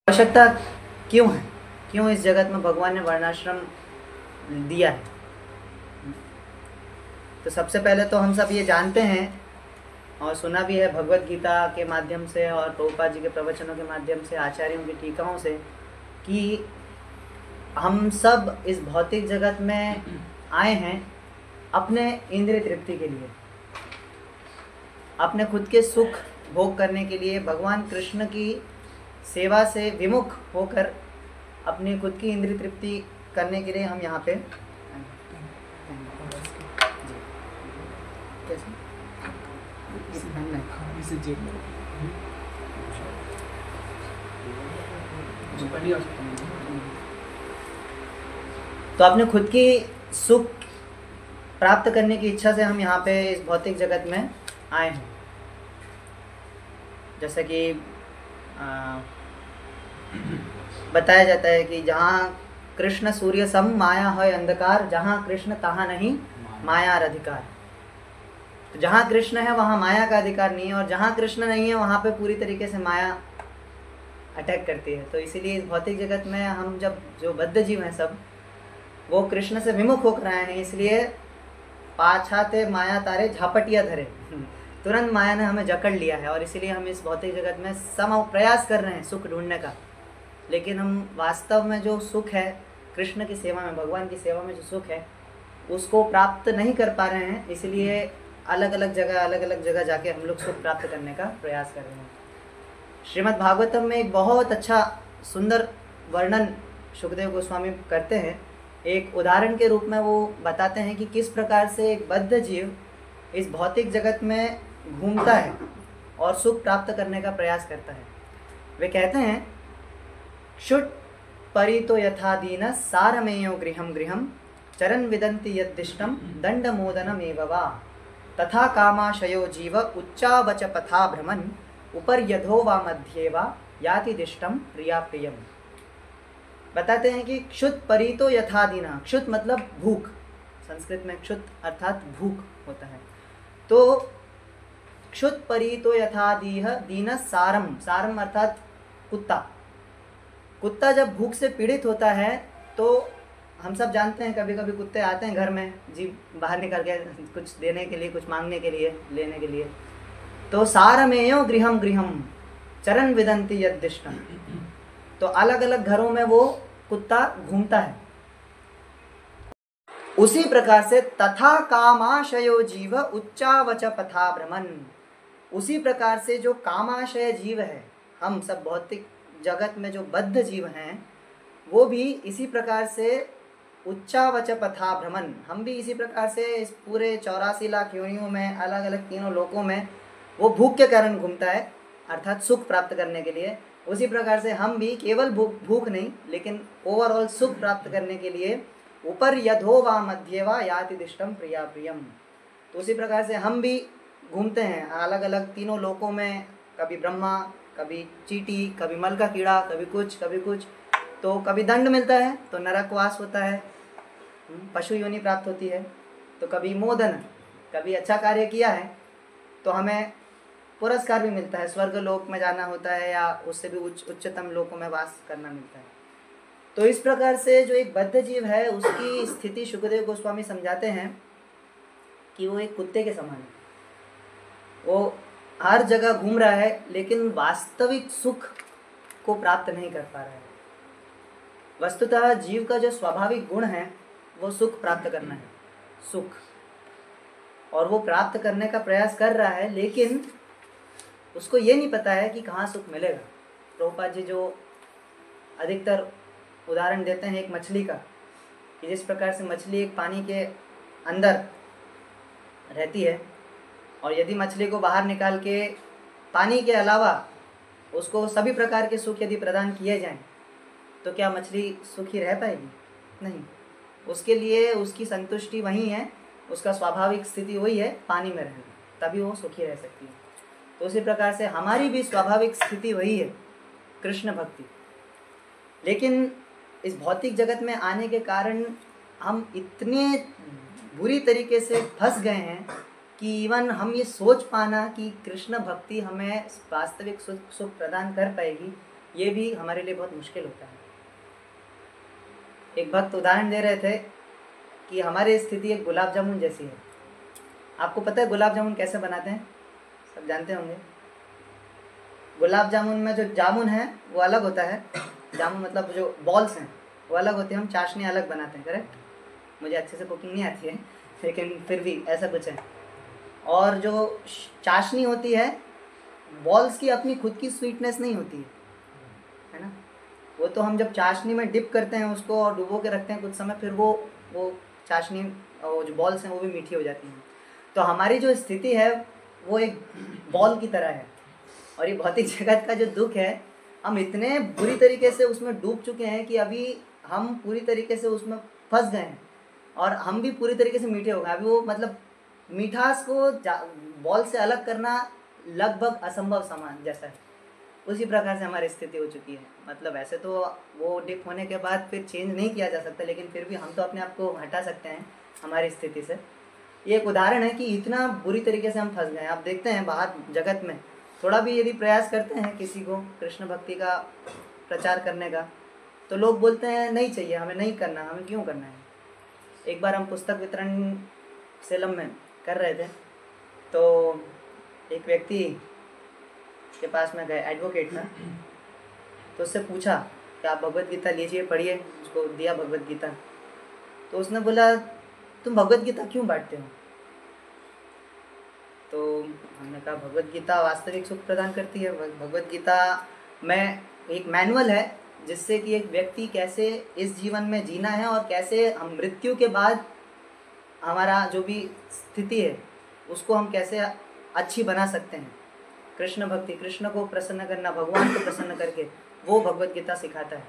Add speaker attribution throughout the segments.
Speaker 1: आवश्यकता क्यों है, क्यों इस जगत में भगवान ने वर्णाश्रम दिया है। तो सबसे पहले तो हम सब ये जानते हैं और सुना भी है भगवत गीता के माध्यम से और प्रभुपाद जी के प्रवचनों के माध्यम से, आचार्यों की टीकाओं से, कि हम सब इस भौतिक जगत में आए हैं अपने इंद्रिय तृप्ति के लिए, अपने खुद के सुख भोग करने के लिए। भगवान कृष्ण की सेवा से विमुख होकर अपनी खुद की इंद्रिय तृप्ति करने के लिए हम यहाँ पे तो अपने खुद की सुख प्राप्त करने की इच्छा से हम यहाँ पे इस भौतिक जगत में आए हैं। जैसे कि बताया जाता है कि जहाँ कृष्ण सूर्य सम माया है अंधकार, जहाँ कृष्ण तहाँ नहीं माया अधिकार। तो जहाँ कृष्ण है वहाँ माया का अधिकार नहीं है, और जहाँ कृष्ण नहीं है वहाँ पे पूरी तरीके से माया अटैक करती है। तो इसीलिए इस भौतिक जगत में हम जब जो बद्ध जीव हैं सब वो कृष्ण से विमुख होकर आए हैं, इसलिए पाछाते माया तारे झापटिया धरे, तुरंत माया ने हमें जकड़ लिया है। और इसीलिए हम इस भौतिक जगत में प्रयास कर रहे हैं सुख ढूंढने का, लेकिन हम वास्तव में जो सुख है कृष्ण की सेवा में, भगवान की सेवा में जो सुख है उसको प्राप्त नहीं कर पा रहे हैं। इसलिए अलग अलग जगह जाके हम लोग सुख प्राप्त करने का प्रयास कर रहे हैं। श्रीमद् भागवतम में एक बहुत अच्छा सुंदर वर्णन सुखदेव गोस्वामी करते हैं। एक उदाहरण के रूप में वो बताते हैं कि किस प्रकार से एक बद्ध जीव इस भौतिक जगत में घूमता है और सुख प्राप्त करने का प्रयास करता है। वे कहते हैं, क्षुट परितो यथा दीन सारमेयो गृहम गृहम चरन विदन्ति यद्दिष्टम दंड मोदनमेव वा तथा कामाशयो जीव उच्चावच पथा भ्रमन उपर यधो वा मध्ये वा याति दिष्टम प्रिया प्रियम। बताते हैं कि क्षुत परितो यथा दीना, क्षुत मतलब भूख, संस्कृत में क्षुत अर्थात भूख होता है। तो क्षुत परितो यथा दीन सारम, सारम अर्थात कुत्ता। कुत्ता जब भूख से पीड़ित होता है तो हम सब जानते हैं कभी कभी कुत्ते आते हैं घर में, जीभ बाहर निकाल के कुछ देने के लिए, कुछ मांगने के लिए, लेने के लिए। तो सारमेयो गृहम गृहम चरण विदन्ति यद्दिष्टम, तो अलग अलग घरों में वो कुत्ता घूमता है। उसी प्रकार से तथा कामाशयो जीव उच्चावच पथा भ्रमन, उसी प्रकार से जो कामाशय जीव है, हम सब भौतिक जगत में जो बद्ध जीव हैं वो भी इसी प्रकार से उच्चावच पथा भ्रमन, हम भी इसी प्रकार से इस पूरे 84 लाख योनियों में अलग अलग तीनों लोकों में वो भूख के कारण घूमता है, अर्थात सुख प्राप्त करने के लिए। उसी प्रकार से हम भी केवल भूख नहीं लेकिन ओवरऑल सुख प्राप्त करने के लिए ऊपर यधो वा मध्ये वा याति दिष्टम प्रिया प्रियम, तो उसी प्रकार से हम भी घूमते हैं अलग अलग तीनों लोकों में, कभी ब्रह्मा, कभी चींटी, कभी मल का कीड़ा, कभी कुछ। तो कभी दंड मिलता है तो नरकवास होता है, पशु योनि प्राप्त होती है। तो कभी मोदन, कभी अच्छा कार्य किया है तो हमें पुरस्कार भी मिलता है, स्वर्ग लोक में जाना होता है या उससे भी उच्चतम लोकों में वास करना मिलता है। तो इस प्रकार से जो एक बद्ध जीव है उसकी स्थिति सुखदेव गोस्वामी समझाते हैं कि वो एक कुत्ते के समान है। वो हर जगह घूम रहा है लेकिन वास्तविक सुख को प्राप्त नहीं कर पा रहा है। वस्तुतः जीव का जो स्वाभाविक गुण है वो सुख प्राप्त करना है, सुख, और वो प्राप्त करने का प्रयास कर रहा है, लेकिन उसको ये नहीं पता है कि कहाँ सुख मिलेगा। प्रभुपाद जी जो अधिकतर उदाहरण देते हैं एक मछली का, कि जिस प्रकार से मछली एक पानी के अंदर रहती है और यदि मछली को बाहर निकाल के पानी के अलावा उसको सभी प्रकार के सुख यदि प्रदान किए जाएं तो क्या मछली सुखी रह पाएगी? नहीं। उसके लिए उसकी संतुष्टि वही है, उसका स्वाभाविक स्थिति वही है, पानी में रहना, तभी वो सुखी रह सकती है। तो उसी प्रकार से हमारी भी स्वाभाविक स्थिति वही है, कृष्ण भक्ति। लेकिन इस भौतिक जगत में आने के कारण हम इतने बुरी तरीके से फंस गए हैं कि इवन हम ये सोच पाना कि कृष्ण भक्ति हमें वास्तविक सुख प्रदान कर पाएगी, ये भी हमारे लिए बहुत मुश्किल होता है। एक भक्त उदाहरण दे रहे थे कि हमारी स्थिति एक गुलाब जामुन जैसी है। आपको पता है गुलाब जामुन कैसे बनाते हैं? सब जानते होंगे। गुलाब जामुन में जो जामुन है वो अलग होता है, जामुन मतलब जो बॉल्स हैं वो अलग होते हैं, हम चाशनी अलग बनाते हैं, करेक्ट? मुझे अच्छे से कुकिंग नहीं आती है लेकिन फिर भी ऐसा कुछ है। और जो चाशनी होती है, बॉल्स की अपनी खुद की स्वीटनेस नहीं होती है ना। वो तो हम जब चाशनी में डिप करते हैं उसको और डुबो के रखते हैं कुछ समय, फिर वो चाशनी वो जो बॉल्स हैं वो भी मीठी हो जाती हैं। तो हमारी जो स्थिति है वो एक बॉल की तरह है। और ये भौतिक जगत का जो दुख है, हम इतने बुरी तरीके से उसमें डूब चुके हैं कि अभी हम पूरी तरीके से उसमें फंस गए हैं और हम भी पूरी तरीके से मीठे हो गए। अभी वो मतलब मिठास को बॉल से अलग करना लगभग असंभव समान जैसा है। उसी प्रकार से हमारी स्थिति हो चुकी है। मतलब ऐसे तो वो डिप होने के बाद फिर चेंज नहीं किया जा सकता, लेकिन फिर भी हम तो अपने आप को हटा सकते हैं हमारी स्थिति से। ये एक उदाहरण है कि इतना बुरी तरीके से हम फंस गए हैं। आप देखते हैं बाहर जगत में थोड़ा भी यदि प्रयास करते हैं किसी को कृष्ण भक्ति का प्रचार करने का, तो लोग बोलते हैं नहीं चाहिए, हमें नहीं करना, हमें क्यों करना है। एक बार हम पुस्तक वितरण सेलम में कर रहे थे, तो एक व्यक्ति के पास में गए, एडवोकेट था, तो उससे पूछा कि आप भगवत गीता लीजिए, पढ़िए। उसको दिया भगवत गीता, तो उसने बोला तुम भगवत गीता क्यों बांटते हो? तो हमने कहा भगवत गीता वास्तविक सुख प्रदान करती है। भगवत गीता में एक मैनुअल है जिससे कि एक व्यक्ति कैसे इस जीवन में जीना है और कैसे हम मृत्यु के बाद हमारा जो भी स्थिति है उसको हम कैसे अच्छी बना सकते हैं। कृष्ण भक्ति, कृष्ण को प्रसन्न करना, भगवान को प्रसन्न करके, वो भगवत गीता सिखाता है।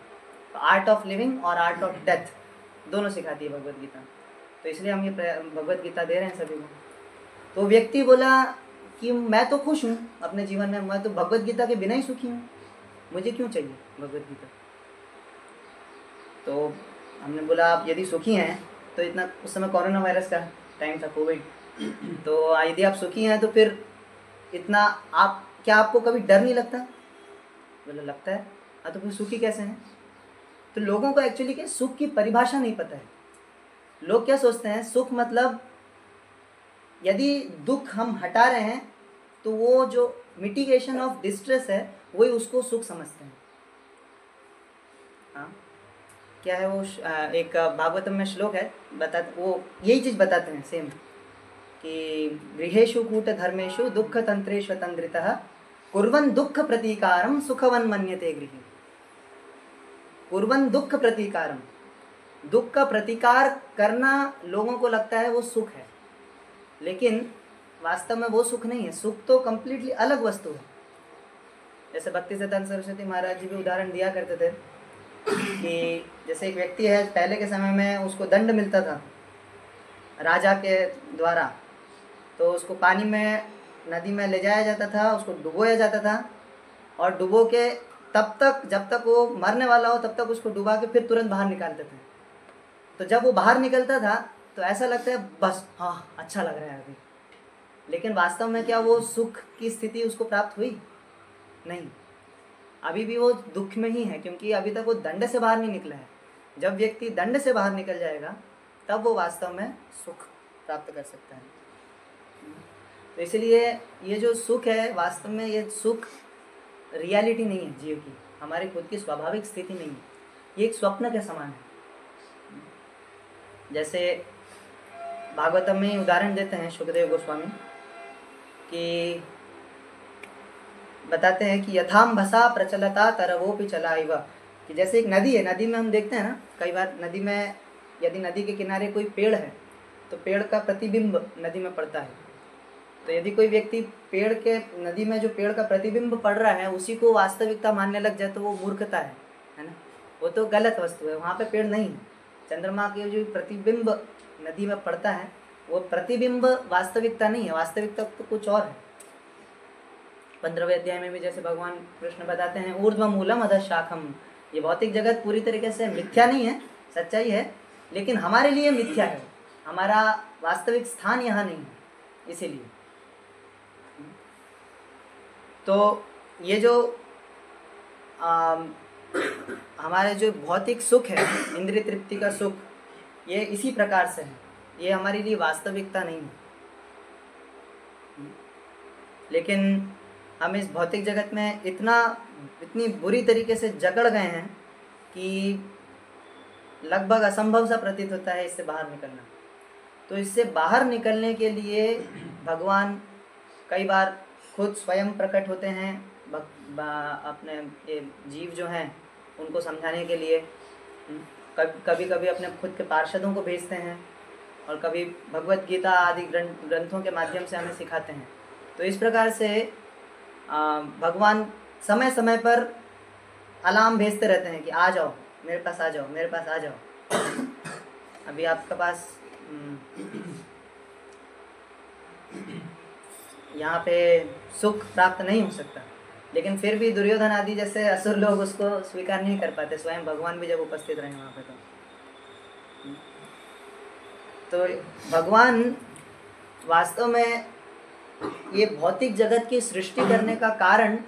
Speaker 1: आर्ट ऑफ लिविंग और आर्ट ऑफ डेथ दोनों सिखाती है भगवत गीता। तो इसलिए हम ये भगवत गीता दे रहे हैं सभी को। तो व्यक्ति बोला कि मैं तो खुश हूँ अपने जीवन में, मैं तो भगवत गीता के बिना ही सुखी हूँ, मुझे क्यों चाहिए भगवत गीता? तो हमने बोला आप यदि सुखी हैं तो इतना, उस समय कोरोना वायरस का टाइम था, कोविड, तो यदि आप सुखी हैं तो फिर इतना आप क्या आपको कभी डर नहीं लगता? बोला लगता है। हाँ तो फिर सुखी कैसे हैं? तो लोगों को एक्चुअली क्या सुख की परिभाषा नहीं पता है। लोग क्या सोचते हैं सुख मतलब यदि दुख हम हटा रहे हैं तो वो जो मिटिगेशन ऑफ डिस्ट्रेस है वही उसको सुख समझते हैं। हाँ क्या है वो एक भागवतम में श्लोक है, वो यही चीज़ बताते हैं सेम कि गृहेषु कूट धर्मेषु दुख तंत्रेषु तंत्रितः कुर्वन् दुख प्रतीकारम सुखवन मन्यते गृही। कुर्वन् दुख प्रतीकारम, दुख का प्रतिकार करना लोगों को लगता है वो सुख है, लेकिन वास्तव में वो सुख नहीं है। सुख तो कंप्लीटली अलग वस्तु है। जैसे भक्ति सिद्धांत सरस्वती महाराज जी भी उदाहरण दिया करते थे कि जैसे एक व्यक्ति है, पहले के समय में उसको दंड मिलता था राजा के द्वारा, तो उसको पानी में, नदी में ले जाया जाता था, उसको डुबोया जाता था और डुबो के तब तक जब तक वो मरने वाला हो तब तक उसको डुबा के फिर तुरंत बाहर निकालते थे। तो जब वो बाहर निकलता था तो ऐसा लगता है बस हाँ अच्छा लग रहा है अभी, लेकिन वास्तव में क्या वो सुख की स्थिति उसको प्राप्त हुई? नहीं, अभी भी वो दुख में ही है, क्योंकि अभी तक वो दंड से बाहर नहीं निकला है। जब व्यक्ति दंड से बाहर निकल जाएगा तब वो वास्तव में सुख प्राप्त कर सकता है। तो इसलिए ये जो सुख है वास्तव में ये सुख रियलिटी नहीं है जीव की, हमारी खुद की स्वाभाविक स्थिति नहीं है, ये एक स्वप्न के समान है। जैसे भागवतम में उदाहरण देते हैं सुखदेव गोस्वामी कि बताते हैं कि यथाम भसा प्रचलता तरवोपि चलाइव, कि जैसे एक नदी है, नदी में हम देखते हैं ना कई बार नदी में, यदि नदी के किनारे कोई पेड़ है तो पेड़ का प्रतिबिंब नदी में पड़ता है। तो यदि कोई व्यक्ति पेड़ के, नदी में जो पेड़ का प्रतिबिंब पड़ रहा है उसी को वास्तविकता मानने लग जाए तो वो मूर्खता है ना, वो तो गलत वस्तु है, वहाँ पे पेड़ नहीं है। चंद्रमा के जो प्रतिबिंब नदी में पड़ता है वो प्रतिबिंब वास्तविकता नहीं है, वास्तविकता तो कुछ और है। 15वें अध्याय में भी जैसे भगवान कृष्ण बताते हैं ऊर्ध्व मूलम अधः शाखम, ये भौतिक जगत पूरी तरीके से मिथ्या नहीं है, सच्चाई है, लेकिन हमारे लिए मिथ्या है, हमारा वास्तविक स्थान यहाँ नहीं है। इसीलिए तो ये जो हमारे जो भौतिक सुख है, इंद्रिय तृप्ति का सुख, ये इसी प्रकार से है, ये हमारे लिए वास्तविकता नहीं है। लेकिन हम इस भौतिक जगत में इतनी बुरी तरीके से जकड़ गए हैं कि लगभग असंभव सा प्रतीत होता है इससे बाहर निकलना। तो इससे बाहर निकलने के लिए भगवान कई बार खुद स्वयं प्रकट होते हैं, अपने ये जीव जो हैं उनको समझाने के लिए। कभी कभी अपने खुद के पार्षदों को भेजते हैं, और कभी भगवत गीता आदि ग्रंथों के माध्यम से हमें सिखाते हैं। तो इस प्रकार से भगवान समय समय पर अलार्म भेजते रहते हैं कि आ जाओ, मेरे पास आ जाओ, मेरे पास आ जाओ। अभी आपके पास यहाँ पे सुख प्राप्त नहीं हो सकता, लेकिन फिर भी दुर्योधन आदि जैसे असुर लोग उसको स्वीकार नहीं कर पाते, स्वयं भगवान भी जब उपस्थित रहे वहाँ पे। तो भगवान वास्तव में ये भौतिक जगत की सृष्टि करने का कारण,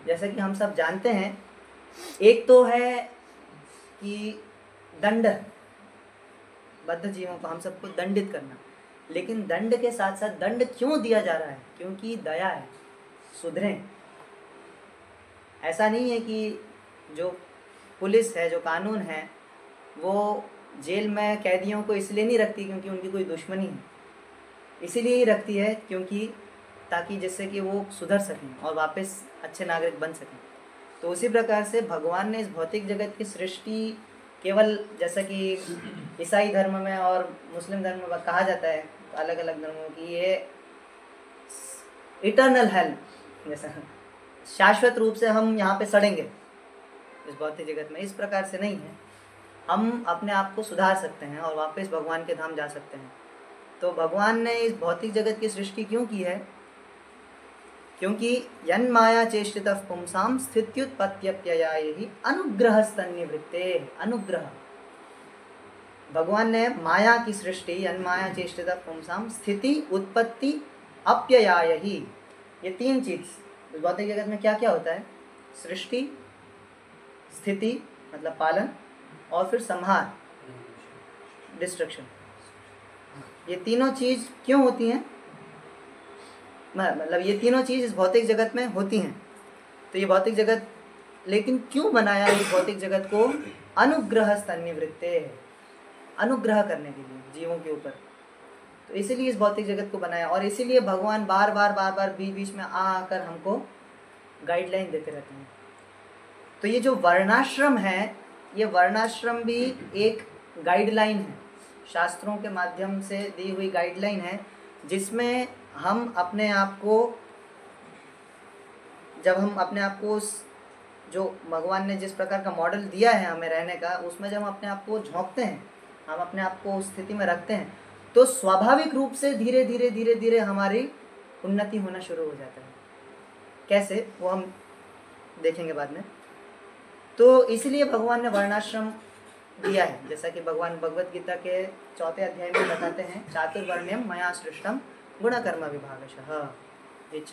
Speaker 1: जैसा कि हम सब जानते हैं, एक तो है कि दंड, बद्ध जीवों को हम सबको दंडित करना। लेकिन दंड के साथ साथ दंड क्यों दिया जा रहा है? क्योंकि दया है, सुधरें। ऐसा नहीं है कि जो पुलिस है, जो कानून है, वो जेल में कैदियों को इसलिए नहीं रखती क्योंकि उनकी कोई दुश्मनी है, इसीलिए ही रखती है क्योंकि ताकि जिससे कि वो सुधर सकें और वापस अच्छे नागरिक बन सकें। तो उसी प्रकार से भगवान ने इस भौतिक जगत की सृष्टि केवल, जैसा कि ईसाई धर्म में और मुस्लिम धर्म में कहा जाता है, अलग अलग धर्मों की, ये इटर्नल हेल, जैसा शाश्वत रूप से हम यहाँ पे सड़ेंगे इस भौतिक जगत में, इस प्रकार से नहीं है। हम अपने आप को सुधार सकते हैं और वापस भगवान के धाम जा सकते हैं। तो भगवान ने इस भौतिक जगत की सृष्टि क्यों की है? क्योंकि यन माया चेष्टितः पुंसाम स्थित्युत्पत्त्यप्ययायहि अनुग्रहस्तन्निवृत्ते। अनुग्रह, भगवान ने माया की सृष्टि, यन माया चेष्टितः पुंसाम स्थिति उत्पत्ति अप्ययायहि, ये तीन चीज भौतिक जगत में क्या क्या होता है? सृष्टि, स्थिति मतलब पालन, और फिर संहार, डिस्ट्रक्शन। ये तीनों चीज क्यों होती हैं? मतलब ये तीनों चीज इस भौतिक जगत में होती हैं। तो ये भौतिक जगत, लेकिन क्यों बनाया इस भौतिक जगत को? अनुग्रहस्तन्निवृत्ते, अनुग्रह करने के लिए जीवों के ऊपर। तो इसीलिए इस भौतिक जगत को बनाया, और इसीलिए भगवान बार बार बीच बीच में आकर हमको गाइडलाइन देते रहते हैं। तो ये जो वर्णाश्रम है, ये वर्णाश्रम भी एक गाइडलाइन है, शास्त्रों के माध्यम से दी हुई गाइडलाइन है, जिसमें हम अपने आप को, जब हम अपने आप को उस जो भगवान ने जिस प्रकार का मॉडल दिया है हमें रहने का, उसमें जब हम अपने आप को झोंकते हैं, हम अपने आप को उस स्थिति में रखते हैं, तो स्वाभाविक रूप से धीरे धीरे धीरे धीरे हमारी उन्नति होना शुरू हो जाता है। कैसे, वो हम देखेंगे बाद में। तो इसलिए भगवान ने वर्णाश्रम दिया है, जैसा कि भगवान भगवत गीता के 4 अध्याय में बताते हैं, चातुर्वर्ण्यम मया सृष्टम गुणकर्म विभागशः। ये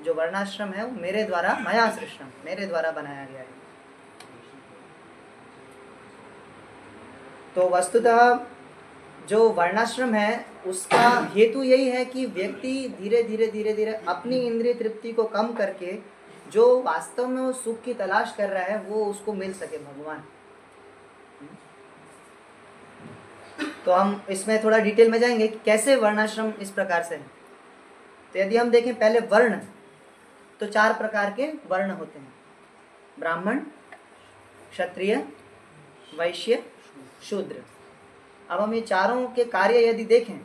Speaker 1: जो वर्णाश्रम है वो मेरे द्वारा, मया सृष्टम, मेरे द्वारा बनाया गया है। तो वस्तुतः जो वर्णाश्रम है उसका हेतु यही है कि व्यक्ति धीरे धीरे धीरे धीरे अपनी इंद्रिय तृप्ति को कम करके जो वास्तव में वो सुख की तलाश कर रहा है वो उसको मिल सके, भगवान। तो हम इसमें थोड़ा डिटेल में जाएंगे कि कैसे वर्णाश्रम इस प्रकार से है। तो यदि हम देखें पहले वर्ण, तो 4 प्रकार के वर्ण होते हैं, ब्राह्मण, क्षत्रिय, वैश्य, शूद्र। अब हम ये चारों के कार्य यदि देखें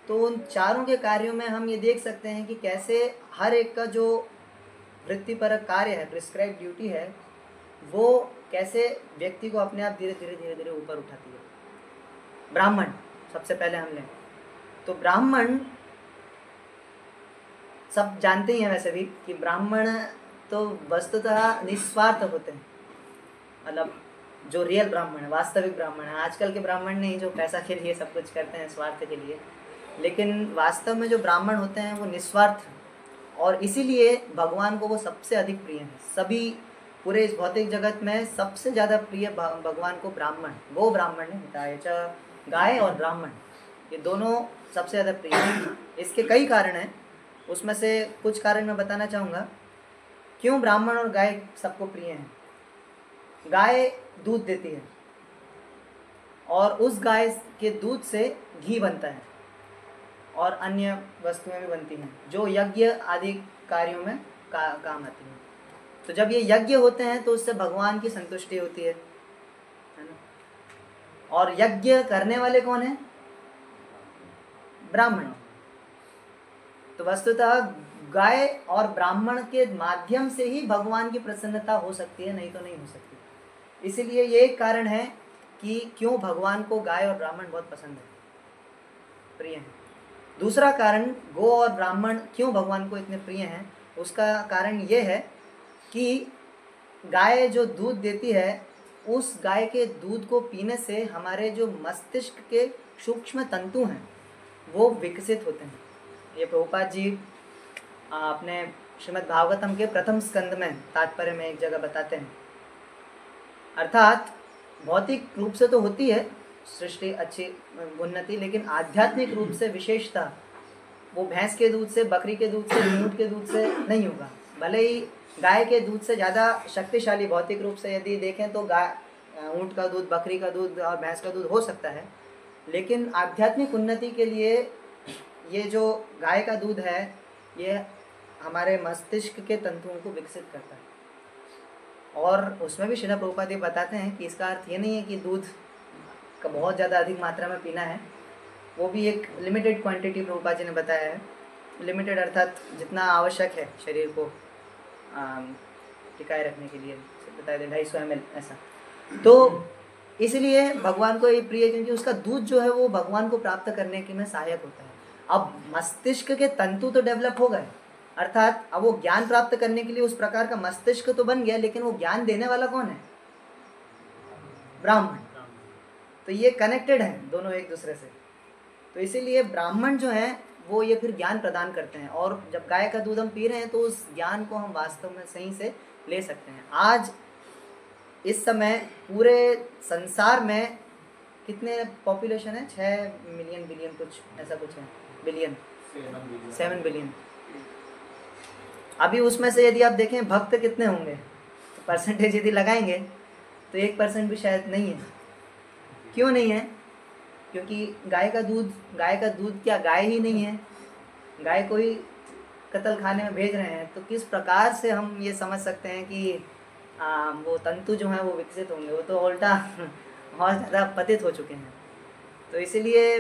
Speaker 1: तो उन चारों के कार्यों में हम ये देख सकते हैं कि कैसे हर एक का जो वृत्तिपरक कार्य है, प्रिस्क्राइब ड्यूटी है, वो कैसे व्यक्ति को अपने आप धीरे धीरे धीरे धीरे ऊपर उठाती है। ब्राह्मण सबसे पहले हम लें तो ब्राह्मण सब जानते ही हैं वैसे भी कि ब्राह्मण तो वस्तुतः निस्वार्थ होते हैं। मतलब जो रियल ब्राह्मण है, वास्तविक ब्राह्मण है। आजकल के ब्राह्मण नहीं जो पैसा के लिए सब कुछ करते हैं, स्वार्थ के लिए, लेकिन वास्तव में जो ब्राह्मण होते हैं वो निस्वार्थ, और इसीलिए भगवान को वो सबसे अधिक प्रिय है। सभी पूरे इस भौतिक जगत में सबसे ज़्यादा प्रिय भगवान को ब्राह्मण, गो ब्राह्मण ने बताया। गाय और ब्राह्मण ये दोनों सबसे ज़्यादा प्रिय हैं। इसके कई कारण हैं, उसमें से कुछ कारण मैं बताना चाहूँगा। क्यों ब्राह्मण और गाय सबको प्रिय हैं? गाय दूध देती है और उस गाय के दूध से घी बनता है और अन्य वस्तुएं भी बनती हैं जो यज्ञ आदि कार्यों में काम आती हैं। तो जब ये यज्ञ होते हैं तो उससे भगवान की संतुष्टि होती है ना। और यज्ञ करने वाले कौन है? ब्राह्मण। तो वस्तुतः गाय और ब्राह्मण के माध्यम से ही भगवान की प्रसन्नता हो सकती है, नहीं तो नहीं हो सकती। इसीलिए ये एक कारण है कि क्यों भगवान को गाय और ब्राह्मण बहुत पसंद है, प्रिय है। दूसरा कारण गो और ब्राह्मण क्यों भगवान को इतने प्रिय हैं, उसका कारण ये है कि गाय जो दूध देती है, उस गाय के दूध को पीने से हमारे जो मस्तिष्क के सूक्ष्म तंतु हैं वो विकसित होते हैं। ये प्रभुपाद जी अपने श्रीमद् भागवतम के प्रथम स्कंद में तात्पर्य में एक जगह बताते हैं। अर्थात भौतिक रूप से तो होती है सृष्टि अच्छी उन्नति, लेकिन आध्यात्मिक रूप से विशेषता वो भैंस के दूध से, बकरी के दूध से, ऊँट के दूध से नहीं होगा। भले ही गाय के दूध से ज़्यादा शक्तिशाली भौतिक रूप से यदि देखें तो गाय, ऊँट का दूध, बकरी का दूध और भैंस का दूध हो सकता है, लेकिन आध्यात्मिक उन्नति के लिए ये जो गाय का दूध है ये हमारे मस्तिष्क के तंतुओं को विकसित करता है। और उसमें भी श्रील प्रभुपाद जी बताते हैं कि इसका अर्थ ये नहीं है कि दूध का बहुत ज़्यादा अधिक मात्रा में पीना है, वो भी एक लिमिटेड क्वांटिटी प्रभुपाद जी ने बताया है। लिमिटेड अर्थात जितना आवश्यक है शरीर को टिकाए रखने के लिए, बताया 250 ml ऐसा। तो इसलिए भगवान को ये प्रिय क्योंकि उसका दूध जो है वो भगवान को प्राप्त करने के में सहायक होता है। अब मस्तिष्क के तंतु तो डेवलप हो गए, अर्थात अब वो ज्ञान प्राप्त करने के लिए उस प्रकार का मस्तिष्क तो बन गया, लेकिन वो ज्ञान देने वाला कौन है? ब्राह्मण। तो ये कनेक्टेड है दोनों एक दूसरे से। तो इसीलिए ब्राह्मण जो है वो ये फिर ज्ञान प्रदान करते हैं, और जब गाय का दूध हम पी रहे हैं तो उस ज्ञान को हम वास्तव में सही से ले सकते हैं। आज इस समय पूरे संसार में कितने पॉपुलेशन है? 6 मिलियन बिलियन कुछ ऐसा कुछ है, बिलियन 7 बिलियन। अभी उसमें से यदि आप देखें भक्त कितने होंगे, तो परसेंटेज यदि लगाएंगे तो 1% भी शायद नहीं है। क्यों नहीं है? क्योंकि गाय का दूध क्या गाय ही नहीं है? गाय को ही कत्ल खाने में भेज रहे हैं, तो किस प्रकार से हम ये समझ सकते हैं कि वो तंतु जो हैं वो विकसित होंगे? वो तो उल्टा और ज़्यादा पतित हो चुके हैं। तो इसीलिए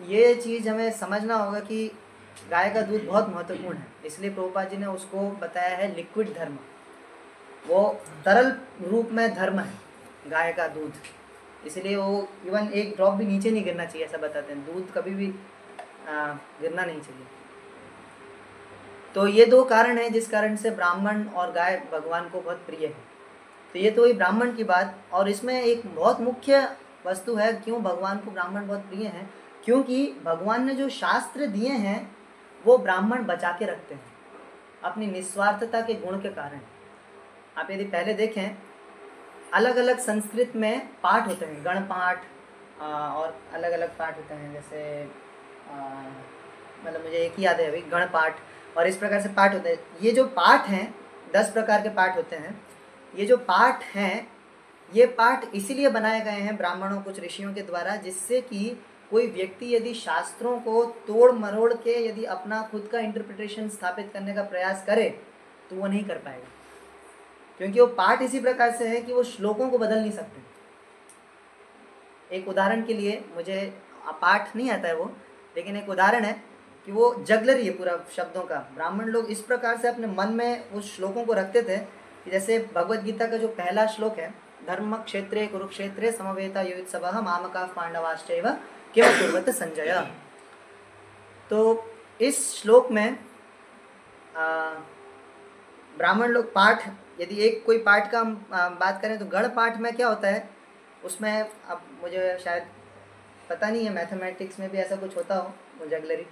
Speaker 1: ये चीज़ हमें समझना होगा कि गाय का दूध बहुत महत्वपूर्ण है। इसलिए प्रभुपाद जी ने उसको बताया है लिक्विड धर्म, वो तरल रूप में धर्म है गाय का दूध। इसलिए वो इवन एक ड्रॉप भी नीचे नहीं गिरना चाहिए, ऐसा बताते हैं। दूध कभी भी गिरना नहीं चाहिए। तो ये 2 कारण हैं जिस कारण से ब्राह्मण और गाय भगवान को बहुत प्रिय है। तो ये तो हुई ब्राह्मण की बात। और इसमें एक बहुत मुख्य वस्तु है क्यों भगवान को ब्राह्मण बहुत प्रिय हैं, क्योंकि भगवान ने जो शास्त्र दिए हैं वो ब्राह्मण बचा के रखते हैं अपनी निस्वार्थता के गुण के कारण। आप यदि पहले देखें, अलग अलग संस्कृत में पाठ होते हैं, गण पाठ और अलग अलग पाठ होते हैं। जैसे मतलब मुझे एक ही याद है अभी, गण पाठ, और इस प्रकार से पाठ होते हैं। ये जो पाठ हैं 10 प्रकार के पाठ होते हैं। ये जो पाठ हैं ये पाठ इसीलिए बनाए गए हैं ब्राह्मणों, कुछ ऋषियों के द्वारा, जिससे कि कोई व्यक्ति यदि शास्त्रों को तोड़ मरोड़ के यदि अपना खुद का इंटरप्रिटेशन स्थापित करने का प्रयास करे तो वो नहीं कर पाएगा, क्योंकि वो पाठ इसी प्रकार से है कि वो श्लोकों को बदल नहीं सकते। एक उदाहरण के लिए, मुझे पाठ नहीं आता है वो, लेकिन एक उदाहरण है कि वो जगलरी है पूरा शब्दों का। ब्राह्मण लोग इस प्रकार से अपने मन में उस श्लोकों को रखते थे कि जैसे भगवद गीता का जो पहला श्लोक है, धर्म क्षेत्रे कुरुक्षेत्रे समवेता युयुत्सवः मामकाः पांडवाश्चैव किम कुर्वत संजय। तो इस श्लोक में ब्राह्मण लोग पाठ, यदि एक कोई पाठ का हम बात करें तो गण पाठ में क्या होता है उसमें, अब मुझे शायद पता नहीं है, मैथमेटिक्स में भी ऐसा कुछ होता हो, वो जगलरी।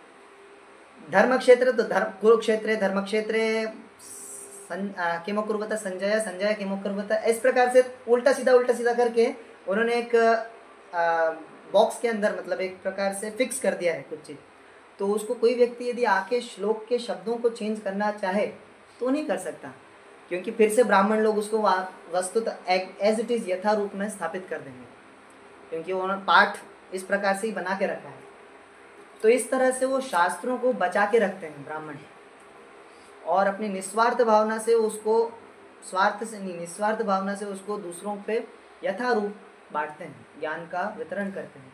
Speaker 1: धर्म क्षेत्र तो कुरुक्षेत्रे धर्म क्षेत्रे किमकुर्वत संजय, संजय किमकुर्वत, इस प्रकार से उल्टा सीधा करके उन्होंने एक बॉक्स के अंदर मतलब एक प्रकार से फिक्स कर दिया है कुछ चीज़। तो उसको कोई व्यक्ति यदि आके श्लोक के शब्दों को चेंज करना चाहे तो नहीं कर सकता, क्योंकि फिर से ब्राह्मण लोग उसको वस्तुतः एज इट इज़ यथा रूप में स्थापित कर देंगे, क्योंकि उन्होंने पाठ इस प्रकार से ही बना के रखा है। तो इस तरह से वो शास्त्रों को बचा के रखते हैं ब्राह्मण, और अपनी निस्वार्थ भावना से उसको, स्वार्थ से नहीं, निस्वार्थ भावना से उसको दूसरों पे यथा रूप बांटते हैं, ज्ञान का वितरण करते हैं।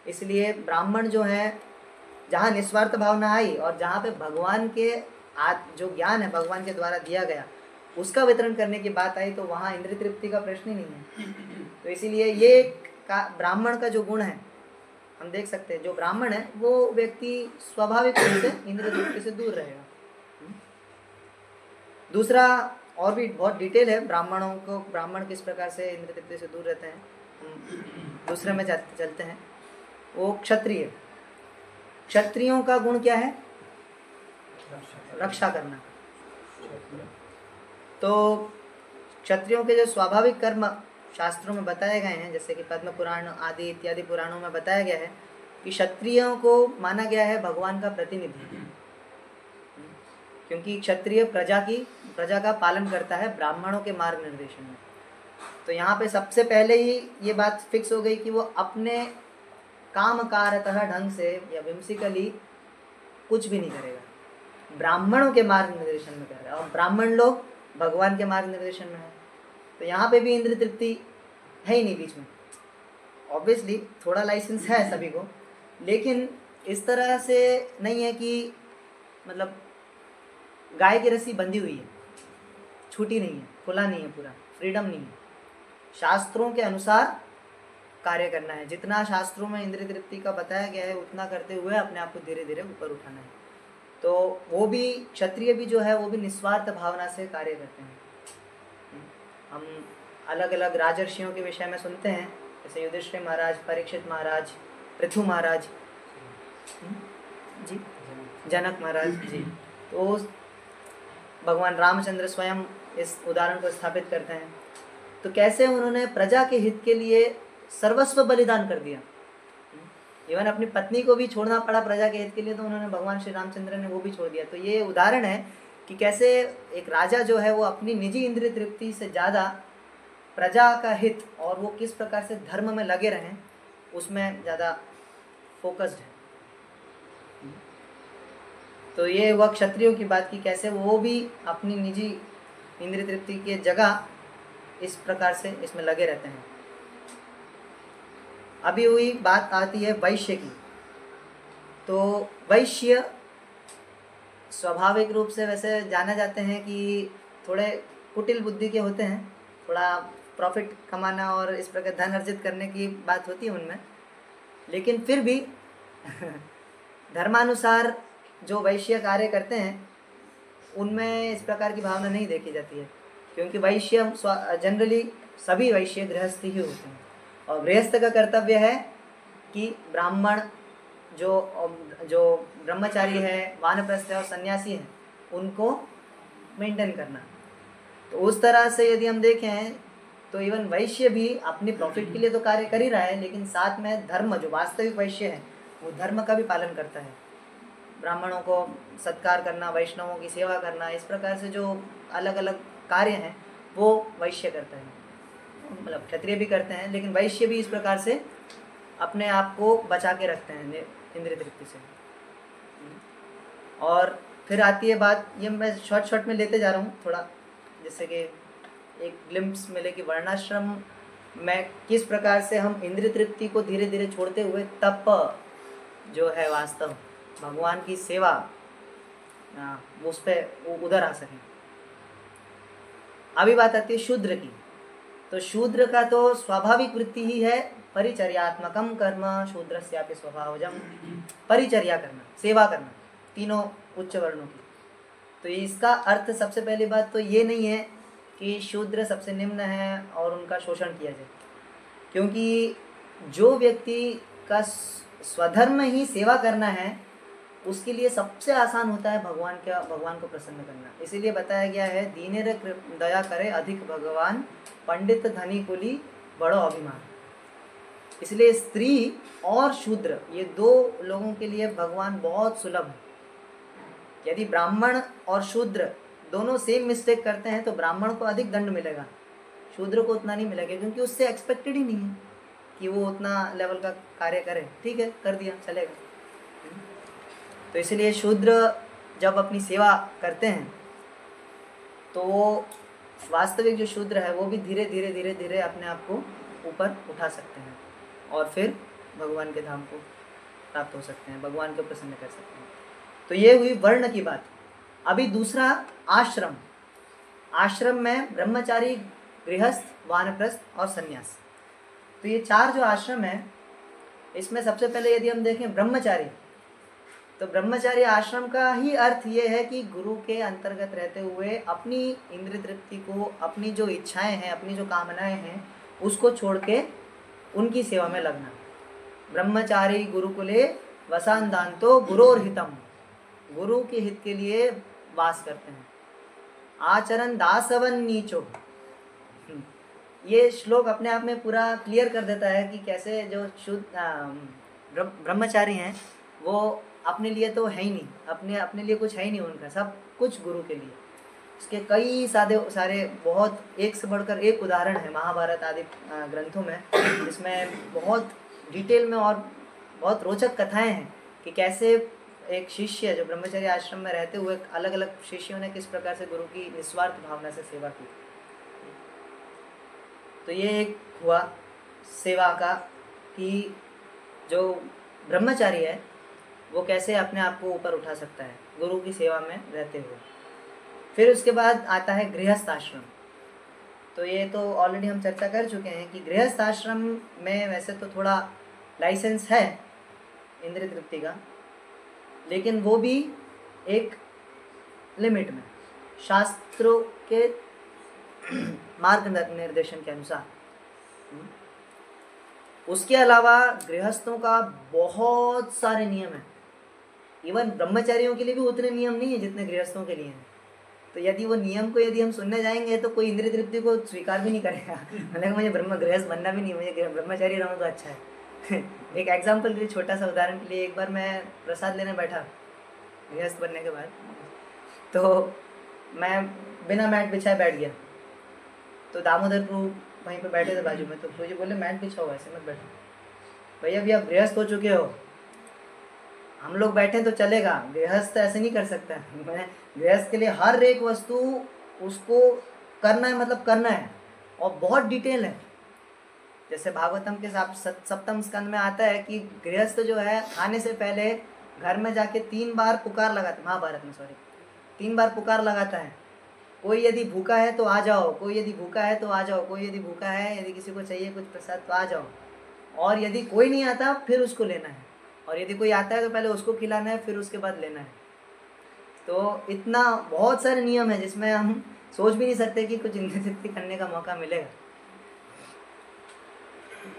Speaker 1: इसलिए ब्राह्मण जो है, जहाँ निस्वार्थ भावना आई और जहाँ पे भगवान के जो ज्ञान है भगवान के द्वारा दिया गया उसका वितरण करने की बात आई, तो वहाँ इंद्रिय तृप्ति का प्रश्न ही नहीं है। तो इसीलिए ये ब्राह्मण का जो गुण है हम देख सकते हैं, जो ब्राह्मण है वो व्यक्ति स्वाभाविक रूप से इंद्रिय तृप्ति से दूर रहेगा। दूसरा और भी बहुत डिटेल है ब्राह्मणों को, ब्राह्मण किस प्रकार से इंद्रिय तृप्ति से दूर रहते हैं। हम दूसरे में चलते हैं, वो क्षत्रिय। क्षत्रियों का गुण क्या है? रक्षा करना। तो क्षत्रियों के जो स्वाभाविक कर्म शास्त्रों में बताए गए हैं, जैसे कि पद्म पुराण आदि इत्यादि पुराणों में बताया गया है कि क्षत्रियों को माना गया है भगवान का प्रतिनिधि, क्योंकि क्षत्रिय प्रजा का पालन करता है ब्राह्मणों के मार्ग निर्देशन में। तो यहाँ पे सबसे पहले ही ये बात फिक्स हो गई कि वो अपने कामकारतः ढंग से या विम्सिकली कुछ भी नहीं करेगा, ब्राह्मणों के मार्ग निर्देशन में करेगा, और ब्राह्मण लोग भगवान के मार्ग निर्देशन में है। तो यहाँ पे भी इंद्रिय तृप्ति है ही नहीं बीच में। ऑब्वियसली थोड़ा लाइसेंस है सभी को, लेकिन इस तरह से नहीं है कि मतलब गाय की रस्सी बंधी हुई है, छूटी नहीं है, खुला नहीं है, पूरा फ्रीडम नहीं है। शास्त्रों के अनुसार कार्य करना है, जितना शास्त्रों में इंद्रिय तृप्ति का बताया गया है उतना करते हुए अपने आप को धीरे धीरे ऊपर उठाना है। तो वो भी क्षत्रिय भी जो है वो भी निस्वार्थ भावना से कार्य करते हैं। हम अलग अलग राजर्षियों के विषय में सुनते हैं, जैसे युधिष्ठिर महाराज, परीक्षित महाराज, पृथु महाराज जी, जनक महाराज जी। तो भगवान रामचंद्र स्वयं इस उदाहरण को स्थापित करते हैं। तो कैसे उन्होंने प्रजा के हित के लिए सर्वस्व बलिदान कर दिया, इवन अपनी पत्नी को भी छोड़ना पड़ा प्रजा के हित के लिए, तो उन्होंने भगवान श्री रामचंद्र ने वो भी छोड़ दिया। तो ये उदाहरण है कि कैसे एक राजा जो है वो अपनी निजी इंद्रिय तृप्ति से ज़्यादा प्रजा का हित और वो किस प्रकार से धर्म में लगे रहें उसमें ज़्यादा फोकस्ड है। तो ये वह क्षत्रियों की बात की, कैसे वो भी अपनी निजी इंद्रिय तृप्ति की जगह इस प्रकार से इसमें लगे रहते हैं। अभी हुई बात आती है वैश्य की। तो वैश्य स्वाभाविक रूप से वैसे जाने जाते हैं कि थोड़े कुटिल बुद्धि के होते हैं, थोड़ा प्रॉफिट कमाना और इस प्रकार धन अर्जित करने की बात होती है उनमें, लेकिन फिर भी धर्मानुसार जो वैश्य कार्य करते हैं उनमें इस प्रकार की भावना नहीं देखी जाती है, क्योंकि वैश्य जनरली सभी वैश्य गृहस्थी ही होते हैं, और गृहस्थ का कर्तव्य है कि ब्राह्मण जो ब्रह्मचारी है, वानप्रस्थ है और सन्यासी है उनको मेंटेन करना। तो उस तरह से यदि हम देखें तो इवन वैश्य भी अपनी प्रॉफिट के लिए तो कार्य कर ही रहा है, लेकिन साथ में धर्म, जो वास्तविक वैश्य है वो धर्म का भी पालन करता है। ब्राह्मणों को सत्कार करना, वैष्णवों की सेवा करना, इस प्रकार से जो अलग अलग कार्य हैं वो वैश्य करता है, मतलब क्षत्रिय भी करते हैं, लेकिन वैश्य भी इस प्रकार से अपने आप को बचा के रखते हैं इंद्रिय तृप्ति से। और फिर आती है बात, ये मैं शॉर्ट में लेते जा रहा हूँ थोड़ा, जैसे कि एक ग्लिम्प्स मिले कि वर्णाश्रम में किस प्रकार से हम इंद्रिय तृप्ति को धीरे धीरे छोड़ते हुए तप जो है वास्तव भगवान की सेवा उस पर उधर आ सकें। अभी बात आती है शूद्र की। तो शूद्र का तो स्वाभाविक वृत्ति ही है परिचर्यात्मकम कर्म शूद्रस्यापि स्वभावजम, परिचर्या करना, सेवा करना, तीनों उच्च वर्णों की। तो इसका अर्थ सबसे पहली बात तो ये नहीं है कि शूद्र सबसे निम्न है और उनका शोषण किया जाए, क्योंकि जो व्यक्ति का स्वधर्म ही सेवा करना है उसके लिए सबसे आसान होता है भगवान को प्रसन्न करना। इसीलिए बताया गया है, दीने रे दया करे अधिक भगवान, पंडित धनी कुली बड़ो अभिमान। इसलिए स्त्री और शूद्र ये दो लोगों के लिए भगवान बहुत सुलभ है। यदि ब्राह्मण और शूद्र दोनों सेम मिस्टेक करते हैं तो ब्राह्मण को अधिक दंड मिलेगा, शूद्र को उतना नहीं मिलेगा, क्योंकि उससे एक्सपेक्टेड ही नहीं है कि वो उतना लेवल का कार्य करे। ठीक है, कर दिया चलेगा। तो इसलिए शूद्र जब अपनी सेवा करते हैं तो वो वास्तविक जो शूद्र है वो भी धीरे धीरे धीरे धीरे अपने आप को ऊपर उठा सकते हैं और फिर भगवान के धाम को प्राप्त हो सकते हैं, भगवान को प्रसन्न कर सकते हैं। तो ये हुई वर्ण की बात। अभी दूसरा आश्रम। आश्रम में ब्रह्मचारी, गृहस्थ, वानप्रस्थ और सन्यास। तो ये चार जो आश्रम है, इसमें सबसे पहले यदि हम देखें ब्रह्मचारी, तो ब्रह्मचारी आश्रम का ही अर्थ ये है कि गुरु के अंतर्गत रहते हुए अपनी इंद्रिय तृप्ति को, अपनी जो इच्छाएं हैं, अपनी जो कामनाएं हैं, उसको छोड़ के उनकी सेवा में लगना। ब्रह्मचारी गुरुकुले वसान्दान्तो गुरोर्हितम, गुरु के हित के लिए वास करते हैं। आचरण दासवन नीचो, ये श्लोक अपने आप में पूरा क्लियर कर देता है कि कैसे जो शुद्ध ब्रह्मचारी हैं वो अपने लिए तो है ही नहीं, अपने लिए कुछ है ही नहीं, उनका सब कुछ गुरु के लिए। इसके कई सारे बहुत एक से बढ़कर एक उदाहरण है महाभारत आदि ग्रंथों में, जिसमें बहुत डिटेल में और बहुत रोचक कथाएं हैं कि कैसे एक शिष्य जो ब्रह्मचर्य आश्रम में रहते हुए अलग अलग शिष्यों ने किस प्रकार से गुरु की निस्वार्थ भावना से सेवा की। तो ये एक हुआ सेवा का कि जो ब्रह्मचारी है वो कैसे अपने आप को ऊपर उठा सकता है गुरु की सेवा में रहते हुए। फिर उसके बाद आता है गृहस्थ आश्रम। तो ये तो ऑलरेडी हम चर्चा कर चुके हैं कि गृहस्थ आश्रम में वैसे तो थोड़ा लाइसेंस है इंद्रिय तृप्ति का, लेकिन वो भी एक लिमिट में, शास्त्रों के मार्ग निर्देशन के अनुसार। उसके अलावा गृहस्थों का बहुत सारे नियम हैं। इवन ब्रह्मचारियों के लिए भी उतने नियम नहीं है जितने गृहस्थों के लिए हैं। तो यदि वो नियम को यदि हम सुनने जाएंगे तो कोई इंद्रिय तृप्ति को स्वीकार भी नहीं करेगा, मतलब मुझे गृहस्थ बनना भी नहीं, मुझे ब्रह्मचारी रहूँ तो अच्छा है। एक एग्जाम्पल के लिए, छोटा सा उदाहरण के लिए, एक बार मैं प्रसाद लेने बैठा गृहस्थ बनने के बाद, तो मैं बिना मैट बिछाए बैठ गया। तो दामोदर प्रभु वहीं पे बैठे थे बाजू में, तो मुझे बोले मैट बिछाओ, ऐसे मत बैठो भैया, अभी आप गृहस्थ हो चुके हो, हम लोग बैठे तो चलेगा, गृहस्थ ऐसे नहीं कर सकता। मैं गृहस्थ के लिए हर एक वस्तु उसको करना है, मतलब करना है, और बहुत डिटेल है। जैसे भागवतम के सप्तम स्कंद में आता है कि गृहस्थ जो है खाने से पहले घर में जाके 3 बार पुकार लगाता, महाभारत में 3 बार पुकार लगाता है। कोई यदि भूखा है तो आ जाओ, कोई यदि भूखा है तो आ जाओ, कोई यदि भूखा है, यदि किसी को चाहिए कुछ प्रसाद तो आ जाओ, और यदि कोई नहीं आता फिर उसको लेना है, और यदि कोई आता है तो पहले उसको खिलाना है, फिर उसके बाद लेना है। तो इतना बहुत सारे नियम है जिसमें हम सोच भी नहीं सकते कि कुछ इंद्रिय तृप्ति करने का मौका मिलेगा।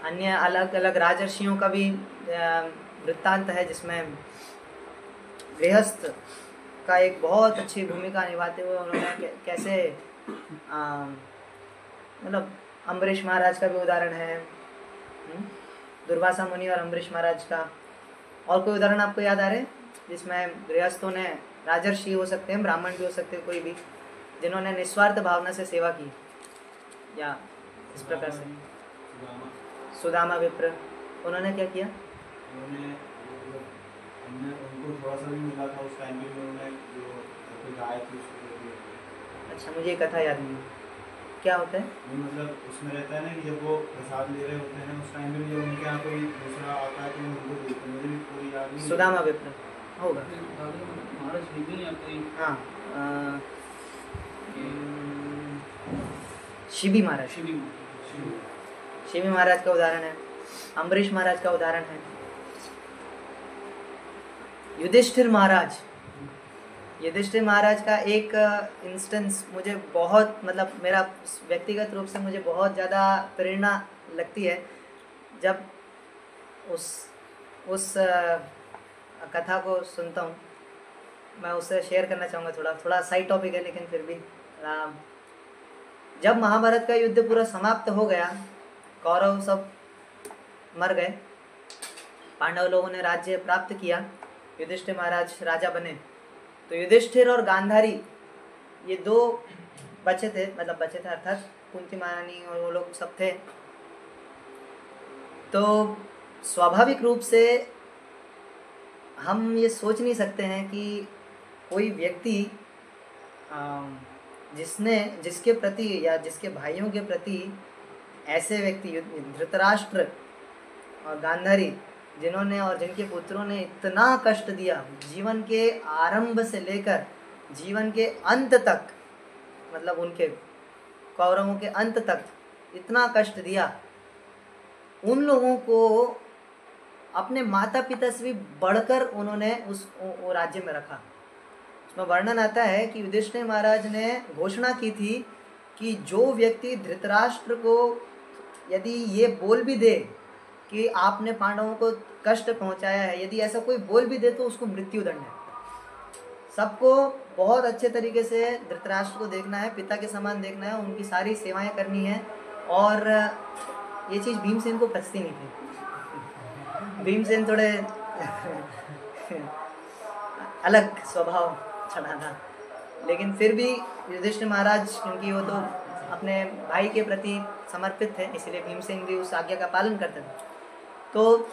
Speaker 1: अन्य अलग अलग राजर्षियों का भी वृत्तांत है जिसमें गृहस्थ का एक बहुत अच्छी भूमिका निभाते हुए उन्होंने कैसे मतलब अम्बरीश महाराज का भी उदाहरण है, दुर्वासा मुनि और अम्बरीश महाराज का। और कोई उदाहरण आपको याद आ रहे जिसमें गृहस्थों ने, राजर्षि हो सकते हैं, ब्राह्मण भी हो सकते हैं, कोई भी, जिन्होंने निस्वार्थ भावना से सेवा की, या इस प्रकार से सुदामा विप्र, उन्होंने क्या किया?
Speaker 2: उनको थोड़ा सा भी मिला था उस टाइम में, उन्होंने जो गाय थी उसको।
Speaker 1: अच्छा, मुझे ये कथा याद नहीं, क्या होता है?
Speaker 2: मतलब उसमें रहता है ना कि जब वो प्रसाद ले रहे होते हैं उस टाइम में जब उनके यहाँ कोई दूसरा आता है तो उनको देते हैं, मुझे भी पूरी याद नहीं।
Speaker 1: सुदामा विप्र होगा, हाँ, शिबी महाराज, शिबी महाराज का उदाहरण है, अम्बरीश महाराज का उदाहरण है, युधिष्ठिर महाराज का एक इंस्टेंस मुझे बहुत, मतलब मेरा व्यक्तिगत रूप से मुझे बहुत ज़्यादा प्रेरणा लगती है। जब उस कथा को सुनता हूँ, मैं उससे शेयर करना चाहूँगा। थोड़ा साइड टॉपिक है लेकिन फिर भी। जब महाभारत का युद्ध पूरा समाप्त हो गया, कौरव सब मर गए, पांडव लोगों ने राज्य प्राप्त किया, युधिष्ठिर महाराज राजा बने। तो युधिष्ठिर और गांधारी ये दो बचे थे अर्थात कुंती महारानी और वो लोग सब थे। तो स्वाभाविक रूप से हम ये सोच नहीं सकते हैं कि कोई व्यक्ति जिसके प्रति या जिसके भाइयों के प्रति ऐसे व्यक्ति धृतराष्ट्र और गांधारी जिन्होंने और जिनके पुत्रों ने इतना कष्ट दिया, जीवन के आरंभ से लेकर जीवन के अंत तक, मतलब उनके कौरवों के अंत तक इतना कष्ट दिया, उन लोगों को अपने माता पिता से भी बढ़कर उन्होंने वो राज्य में रखा। उसमें वर्णन आता है कि युधिष्ठिर महाराज ने घोषणा की थी कि जो व्यक्ति धृतराष्ट्र को यदि ये बोल भी दे कि आपने पांडवों को कष्ट पहुंचाया है, यदि ऐसा कोई बोल भी दे तो उसको मृत्यु दंड है। सबको बहुत अच्छे तरीके से धृतराष्ट्र को देखना है, पिता के समान देखना है, उनकी सारी सेवाएं करनी है। और ये चीज़ भीमसेन को पचती नहीं थी। भीमसेन थोड़े अलग स्वभाव चला था, लेकिन फिर भी युधिष्ठिर महाराज क्योंकि वो तो अपने भाई के प्रति समर्पित थे, इसलिए भीमसेन भी उस आज्ञा का पालन करते थे। तो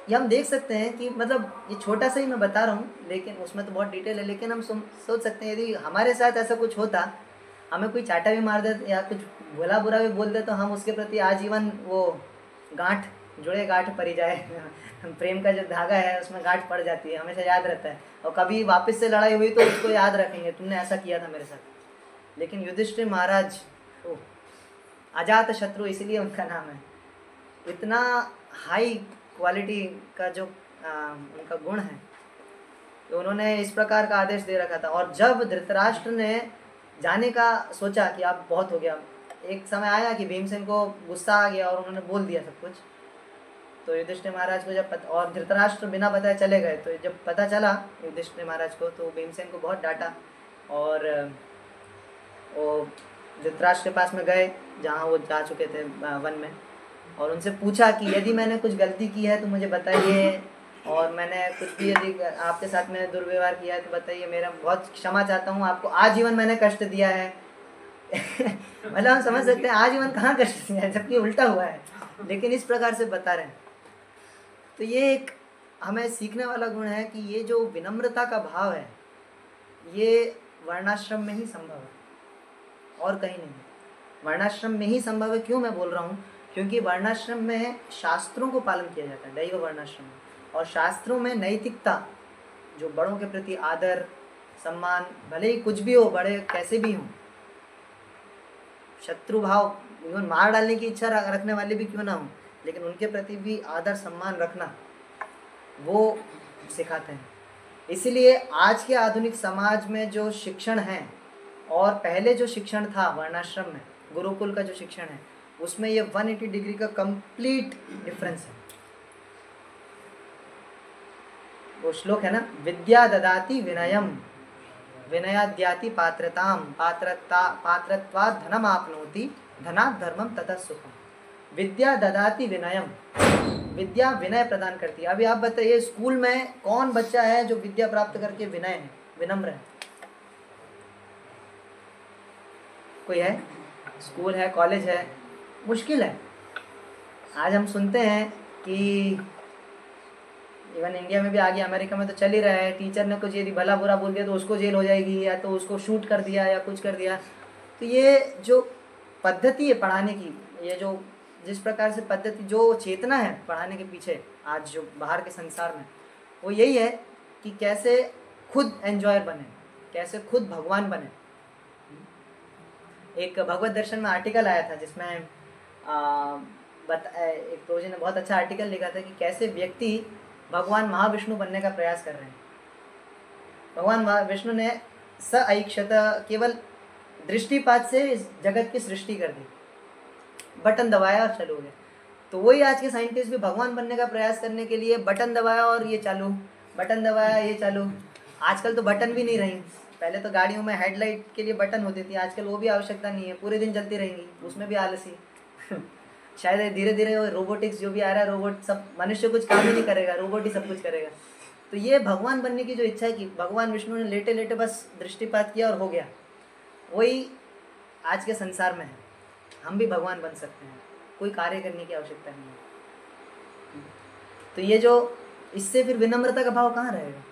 Speaker 1: ये हम देख सकते हैं कि मतलब ये छोटा सा ही मैं बता रहा हूँ, लेकिन उसमें तो बहुत डिटेल है। लेकिन हम सोच सकते हैं यदि हमारे साथ ऐसा कुछ होता, हमें कोई चाटा भी मार दे या कुछ भला बुरा भी बोल दे, तो हम उसके प्रति आजीवन वो गांठ पड़ी जाए प्रेम का जो धागा है उसमें गांठ पड़ जाती है, हमेशा याद रहता है। और कभी वापस से लड़ाई हुई तो उसको याद रखेंगे, तुमने ऐसा किया था मेरे साथ। लेकिन युधिष्ठिर महाराज अजात शत्रु इसलिए उनका नाम है। इतना हाई क्वालिटी का जो उनका गुण है, तो उन्होंने इस प्रकार का आदेश दे रखा था। और जब धृतराष्ट्र ने जाने का सोचा कि अब बहुत हो गया, एक समय आया कि भीमसेन को गुस्सा आ गया और उन्होंने बोल दिया सब कुछ। तो युधिष्ठिर महाराज को जब और धृतराष्ट्र बिना बताए चले गए, तो जब पता चला युधिष्ठिर महाराज को, तो भीमसेन को बहुत डांटा और वो धृतराष्ट्र के पास में गए जहाँ वो जा चुके थे वन में, और उनसे पूछा कि यदि मैंने कुछ गलती की है तो मुझे बताइए, और मैंने कुछ भी यदि आपके साथ में दुर्व्यवहार किया है तो बताइए, मेरा बहुत क्षमा चाहता हूँ, आपको आजीवन मैंने कष्ट दिया है। मतलब हम समझ सकते हैं आजीवन कहाँ कष्ट दिया है, जबकि उल्टा हुआ है, लेकिन इस प्रकार से बता रहे हैं। तो ये एक हमें सीखने वाला गुण है कि ये जो विनम्रता का भाव है ये वर्णाश्रम में ही संभव है और कहीं नहीं। वर्णाश्रम में ही संभव है। क्यों मैं बोल रहा हूँ? क्योंकि वर्णाश्रम में शास्त्रों को पालन किया जाता है, दैव वर्णाश्रम में, और शास्त्रों में नैतिकता, जो बड़ों के प्रति आदर सम्मान, भले ही कुछ भी हो, बड़े कैसे भी हों, शत्रु भाव, इवन मार डालने की इच्छा रखने वाले भी क्यों ना हो, लेकिन उनके प्रति भी आदर सम्मान रखना वो सिखाते हैं। इसीलिए आज के आधुनिक समाज में जो शिक्षण है और पहले जो शिक्षण था वर्णाश्रम में, गुरुकुल का जो शिक्षण है, उसमें ये 180 डिग्री का कंप्लीट डिफरेंस है। वो श्लोक है ना, विद्या ददाति विनयम विनयाद्याति पात्रताम पात्रत्वात् धनम आपनोति धनात् धर्मम ततः सुखम। विद्या ददाति विनयम, विद्या विनय प्रदान करती है। अभी आप बताइए स्कूल में कौन बच्चा है जो विद्या प्राप्त करके विनय है, विनम्र है? कोई है? स्कूल है, कॉलेज है, मुश्किल है। आज हम सुनते हैं कि इवन इंडिया में भी आ गया, अमेरिका में तो चल ही रहा है, टीचर ने कुछ यदि भला बुरा बोल दिया तो उसको जेल हो जाएगी, या तो उसको शूट कर दिया या कुछ कर दिया। तो ये जो पद्धति है पढ़ाने की, ये जो जिस प्रकार से पद्धति, जो चेतना है पढ़ाने के पीछे आज जो बाहर के संसार में, वो यही है कि कैसे खुद एंजॉयर बने, कैसे खुद भगवान बने। एक भगवत दर्शन में आर्टिकल आया था जिसमें एक प्रोजी ने बहुत अच्छा आर्टिकल लिखा था कि कैसे व्यक्ति भगवान महाविष्णु बनने का प्रयास कर रहे हैं। भगवान महाविष्णु ने सऐक्षत, केवल दृष्टिपात से इस जगत की सृष्टि कर दी, बटन दबाया और चालू हो गया। तो वही आज के साइंटिस्ट भी भगवान बनने का प्रयास करने के लिए बटन दबाया और ये चालू, बटन दबाया ये चालू। आजकल तो बटन भी नहीं रही, पहले तो गाड़ियों में हेडलाइट के लिए बटन होती थी, आजकल वो भी आवश्यकता नहीं है, पूरे दिन चलती रहेंगी, उसमें भी आलसी। शायद धीरे धीरे रोबोटिक्स जो भी आ रहा है, रोबोट सब, मनुष्य कुछ काम ही नहीं करेगा, रोबोट ही सब कुछ करेगा। तो ये भगवान बनने की जो इच्छा है कि भगवान विष्णु ने लेटे लेटे बस दृष्टिपात किया और हो गया, वही आज के संसार में है। हम भी भगवान बन सकते हैं, कोई कार्य करने की आवश्यकता नहीं है। तो ये जो, इससे फिर विनम्रता का भाव कहाँ रहेगा?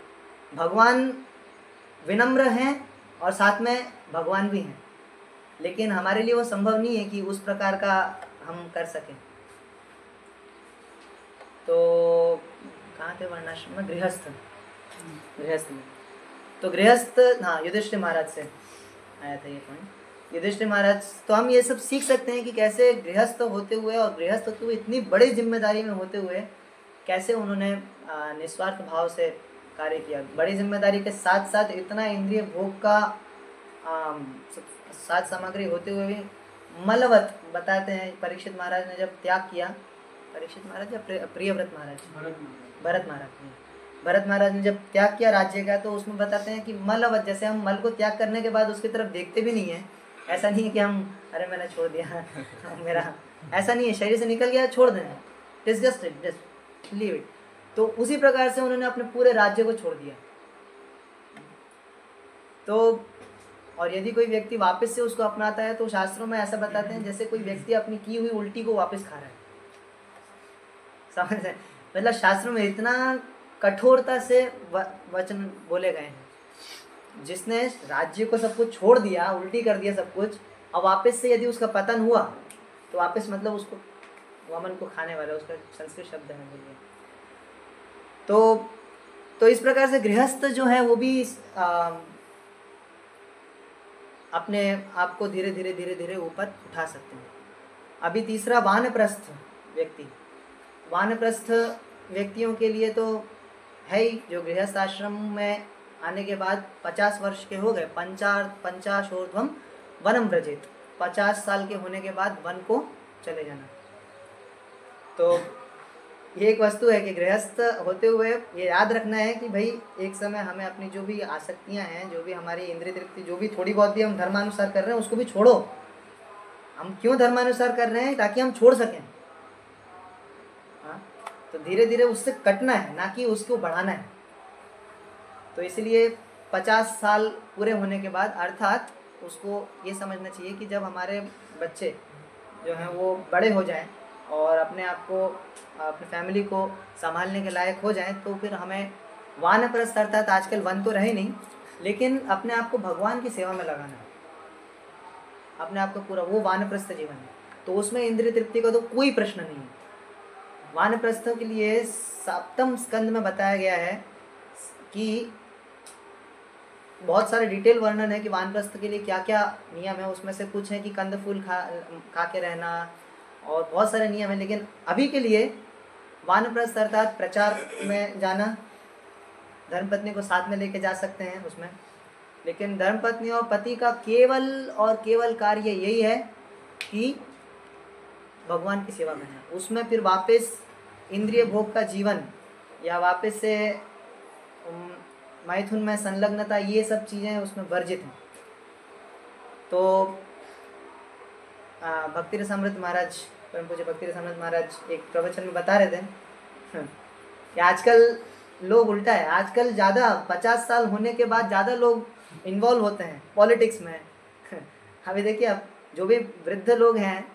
Speaker 1: भगवान विनम्र हैं और साथ में भगवान भी हैं, लेकिन हमारे लिए वो संभव नहीं है कि उस प्रकार का हम कर सकें। तो कहाँ थे वर्णाश्रम में? गृहस्थ में। तो गृहस्थ, हाँ, युधिष्ठिर महाराज से आया था ये पॉइंट। युधिष्ठिर महाराज, तो हम ये सब सीख सकते हैं कि कैसे गृहस्थ होते हुए, और गृहस्थ होते हुए इतनी बड़ी जिम्मेदारी में होते हुए कैसे उन्होंने निस्वार्थ भाव से कार्य किया। बड़ी जिम्मेदारी के साथ साथ इतना इंद्रिय भोग का साथ सामग्री होते हुए भी मलवत, बताते हैं परीक्षित महाराज ने जब त्याग किया, परीक्षित महाराज या प्रियव्रत महाराज, भरत महाराज ने जब त्याग किया राज्य का, तो उसमें बताते हैं कि मलवत, जैसे हम मल को त्याग करने के बाद उसकी तरफ देखते भी नहीं है, ऐसा नहीं है कि हम अरे मैंने छोड़ दिया मेरा, ऐसा नहीं है, शरीर से निकल गया छोड़ देना, जस्ट लीव इट। तो उसी प्रकार से उन्होंने अपने पूरे राज्य को छोड़ दिया। तो और यदि कोई व्यक्ति वापस से उसको अपनाता है, तो शास्त्रों में ऐसा बताते हैं जैसे कोई व्यक्ति अपनी की हुई उल्टी को वापस खा रहा है, समझ रहे? मतलब शास्त्रों में इतना कठोरता से वचन बोले गए हैं, जिसने राज्य को सब कुछ छोड़ दिया, उल्टी कर दिया सब कुछ, और वापस से यदि उसका पतन हुआ, तो वापस मतलब उसको वमन को खाने वाला, उसका संस्कृत शब्द है बोलिए। तो इस प्रकार से गृहस्थ जो है वो भी अपने आप को धीरे धीरे ऊपर उठा सकते हैं। अभी तीसरा वानप्रस्थ व्यक्ति। वानप्रस्थ व्यक्तियों के लिए तो है ही, जो गृहस्थ आश्रम में आने के बाद 50 वर्ष के हो गए, 50 वनम व्रजेत, 50 साल के होने के बाद वन को चले जाना। तो ये एक वस्तु है कि गृहस्थ होते हुए ये याद रखना है कि भाई एक समय हमें अपनी जो भी आसक्तियां हैं, जो भी हमारी इंद्रिय तृप्ति, जो भी थोड़ी बहुत भी हम धर्मानुसार कर रहे हैं, उसको भी छोड़ो। हम क्यों धर्मानुसार कर रहे हैं? ताकि हम छोड़ सकें। हाँ, तो धीरे धीरे उससे कटना है, ना कि उसको बढ़ाना है। तो इसलिए 50 साल पूरे होने के बाद, अर्थात उसको ये समझना चाहिए कि जब हमारे बच्चे जो हैं वो बड़े हो जाएं और अपने आप को, अपने फैमिली को संभालने के लायक हो जाएं, तो फिर हमें वानप्रस्थ, अर्थात आजकल वन तो रहे नहीं, लेकिन अपने आप को भगवान की सेवा में लगाना है, अपने आप को पूरा, वो वानप्रस्थ जीवन है। तो उसमें इंद्रिय तृप्ति का तो कोई प्रश्न नहीं है। वानप्रस्थों के लिए 7वें स्कंद में बताया गया है कि बहुत सारे डिटेल वर्णन है कि वानप्रस्थ के लिए क्या क्या नियम है। उसमें से कुछ है कि कंद फूल खा के रहना, और बहुत सारे नियम हैं। लेकिन अभी के लिए वानप्रस्थ अर्थात प्रचार में जाना, धर्मपत्नी को साथ में लेके जा सकते हैं उसमें, लेकिन धर्मपत्नी और पति का केवल और केवल कार्य यही है कि भगवान की सेवा करना। उसमें फिर वापस इंद्रिय भोग का जीवन या वापस से मैथुन में संलग्नता, ये सब चीज़ें उसमें वर्जित हैं। तो भक्ति रसामृत महाराज, परम पूज्य भक्ति रसामृत महाराज एक प्रवचन में बता रहे थे कि आजकल लोग उल्टा है, आजकल ज़्यादा 50 साल होने के बाद ज़्यादा लोग इन्वॉल्व होते हैं पॉलिटिक्स में। अभी देखिए, अब जो भी वृद्ध लोग हैं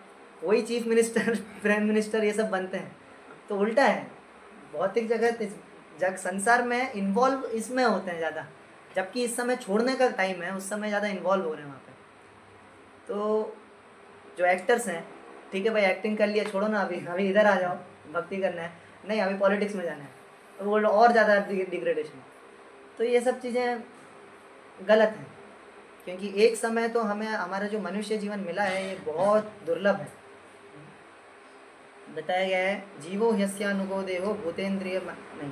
Speaker 1: वही चीफ मिनिस्टर, प्राइम मिनिस्टर, ये सब बनते हैं। तो उल्टा है, भौतिक जगत संसार में इन्वॉल्व इसमें होते हैं ज़्यादा, जबकि इस समय छोड़ने का टाइम है, उस समय ज़्यादा इन्वॉल्व हो रहे हैं वहाँ पे। तो जो एक्टर्स हैं, ठीक है भाई एक्टिंग कर लिया, छोड़ो ना, अभी इधर आ जाओ, भक्ति करना है, नहीं अभी पॉलिटिक्स में जाना है, तो वो और ज़्यादा डिग्रेडेशन। तो ये सब चीज़ें गलत हैं, क्योंकि एक समय तो हमें हमारा जो मनुष्य जीवन मिला है ये बहुत दुर्लभ है। बताया गया है जीवो ह्यस्यानुगो देहो भूतेन्द्रिय नहीं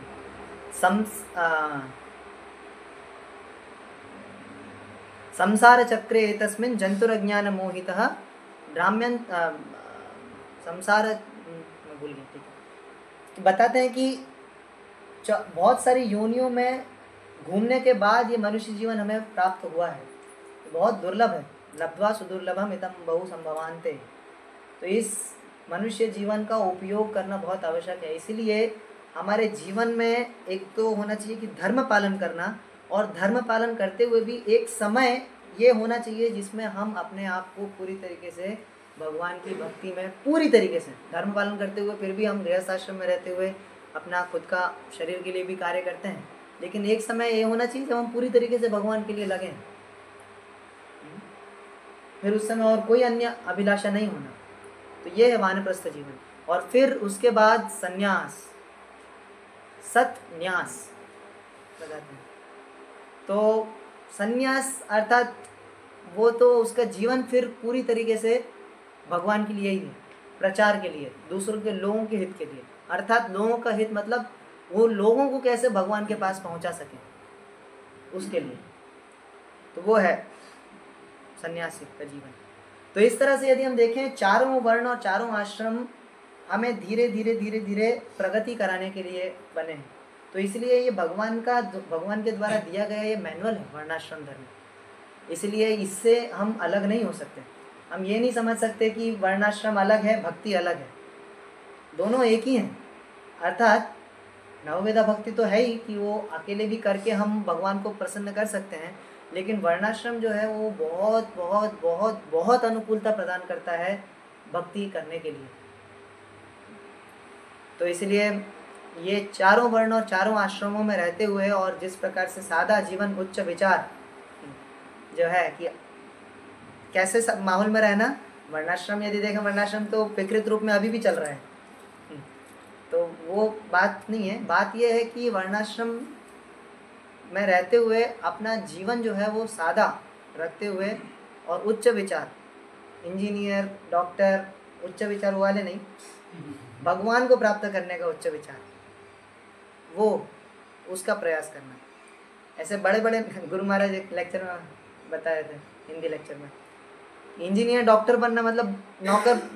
Speaker 1: संसार चक्रे तस्मिन् जंतुरज्ञान मोहितः ब्राह्मण संसार भूल गए, ठीक है। तो बताते हैं कि बहुत सारी योनियों में घूमने के बाद ये मनुष्य जीवन हमें प्राप्त हुआ है, बहुत दुर्लभ है। लब्ध्वा सुदुर्लभम इदं बहु संभवान्ते। तो इस मनुष्य जीवन का उपयोग करना बहुत आवश्यक है। इसलिए हमारे जीवन में एक तो होना चाहिए कि धर्म पालन करना, और धर्म पालन करते हुए भी एक समय ये होना चाहिए जिसमें हम अपने आप को पूरी तरीके से भगवान की भक्ति में पूरी तरीके से धर्म पालन करते हुए, फिर भी हम गृहस्थ आश्रम में रहते हुए अपना खुद का शरीर के लिए भी कार्य करते हैं, लेकिन एक समय ये होना चाहिए जब हम पूरी तरीके से भगवान के लिए लगें, फिर उस समय और कोई अन्य अभिलाषा नहीं होना। तो ये है वानप्रस्थ जीवन। और फिर उसके बाद संन्यास, सत्न्यास बताते हैं। तो संन्यास अर्थात वो तो उसका जीवन फिर पूरी तरीके से भगवान के लिए ही है, प्रचार के लिए, दूसरों के लोगों के हित के लिए। अर्थात लोगों का हित मतलब वो लोगों को कैसे भगवान के पास पहुंचा सके, उसके लिए। तो वो है सन्यासी का जीवन। तो इस तरह से यदि हम देखें, चारों वर्ण और चारों आश्रम हमें धीरे धीरे धीरे धीरे प्रगति कराने के लिए बने हैं। तो इसलिए ये भगवान के द्वारा दिया गया ये मैनुअल है वर्णाश्रम धर्म। इसलिए इससे हम अलग नहीं हो सकते। हम ये नहीं समझ सकते कि वर्णाश्रम अलग है, भक्ति अलग है, दोनों एक ही हैं। अर्थात नववेदा भक्ति तो है ही कि वो अकेले भी करके हम भगवान को प्रसन्न कर सकते हैं, लेकिन वर्णाश्रम जो है वो बहुत बहुत बहुत बहुत अनुकूलता प्रदान करता है भक्ति करने के लिए। तो इसलिए ये चारों वर्ण और चारों आश्रमों में रहते हुए और जिस प्रकार से सादा जीवन उच्च विचार जो है कि कैसे सब माहौल में रहना, वर्णाश्रम यदि देखें, वर्णाश्रम तो विकृत रूप में अभी भी चल रहा है, तो वो बात नहीं है। बात ये है कि वर्णाश्रम में रहते हुए अपना जीवन जो है वो सादा रखते हुए और उच्च विचार, इंजीनियर, डॉक्टर, उच्च विचार वाले नहीं, भगवान को प्राप्त करने का उच्च विचार, वो उसका प्रयास करना। ऐसे बड़े बड़े गुरु महाराज एक लेक्चर में बताए थे, हिंदी लेक्चर में, इंजीनियर डॉक्टर बनना मतलब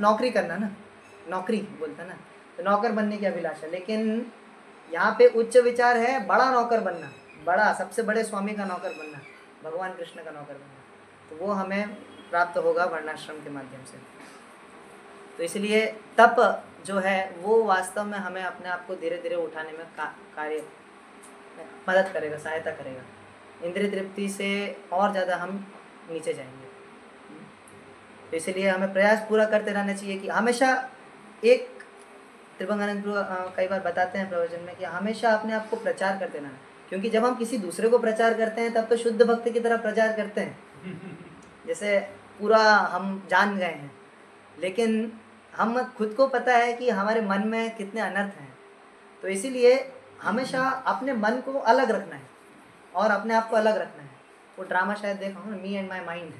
Speaker 1: नौकरी करना ना, नौकरी बोलता ना, तो नौकर बनने की अभिलाषा। लेकिन यहाँ पे उच्च विचार है बड़ा नौकर बनना, बड़ा सबसे बड़े स्वामी का नौकर बनना, भगवान कृष्ण का नौकर बनना। तो वो हमें प्राप्त होगा वर्णाश्रम के माध्यम से। तो इसलिए तप जो है वो वास्तव में हमें अपने आप को धीरे धीरे उठाने में कार्य मदद करेगा, सहायता करेगा। इंद्रिय तृप्ति से और ज़्यादा हम नीचे जाएंगे। तो इसलिए हमें प्रयास पूरा करते रहना चाहिए कि हमेशा, एक त्रिभंगानंद कई बार बताते हैं प्रवचन में कि हमेशा अपने आप को प्रचार करते रहना, क्योंकि जब हम किसी दूसरे को प्रचार करते हैं तब तो शुद्ध भक्त की तरह प्रचार करते हैं, जैसे पूरा हम जान गए हैं, लेकिन हम खुद को पता है कि हमारे मन में कितने अनर्थ हैं। तो इसीलिए हमेशा अपने मन को अलग रखना है और अपने आप को अलग रखना है। वो ड्रामा शायद देखा हूँ, मी एंड माई माइंड,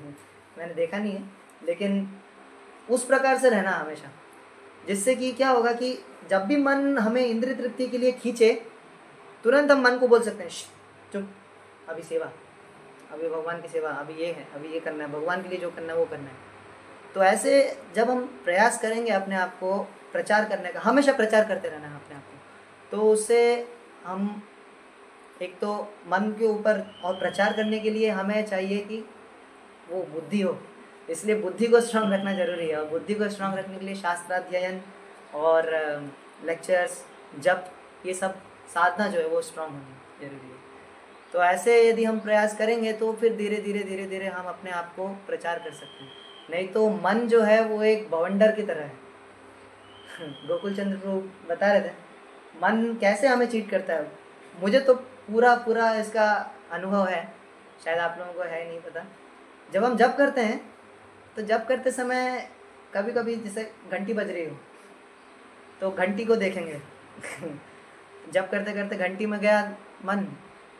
Speaker 1: मैंने देखा नहीं है, लेकिन उस प्रकार से रहना हमेशा, जिससे कि क्या होगा कि जब भी मन हमें इंद्रिय तृप्ति के लिए खींचे, तुरंत हम मन को बोल सकते हैं चुप, अभी सेवा, अभी भगवान की सेवा, अभी ये है, अभी ये करना है, भगवान के लिए जो करना है वो करना है। तो ऐसे जब हम प्रयास करेंगे अपने आप को प्रचार करने का, हमेशा प्रचार करते रहना है अपने आप को, तो उससे हम एक तो मन के ऊपर, और प्रचार करने के लिए हमें चाहिए कि वो बुद्धि हो, इसलिए बुद्धि को स्ट्रांग रखना जरूरी है। और बुद्धि को स्ट्रांग रखने के लिए शास्त्राध्ययन और लेक्चर्स, जप, ये सब साधना जो है वो स्ट्रांग होनी जरूरी है। तो ऐसे यदि हम प्रयास करेंगे तो फिर धीरे धीरे हम अपने आप को प्रचार कर सकते हैं। नहीं तो मन जो है वो एक बवंडर की तरह है। गोकुल चंद्र प्रभु बता रहे थे मन कैसे हमें चीट करता है। मुझे तो पूरा इसका अनुभव है, शायद आप लोगों को है नहीं पता। जब हम जप करते हैं तो जप करते समय कभी कभी जैसे घंटी बज रही हो तो घंटी को देखेंगे। जप करते करते घंटी में गया मन,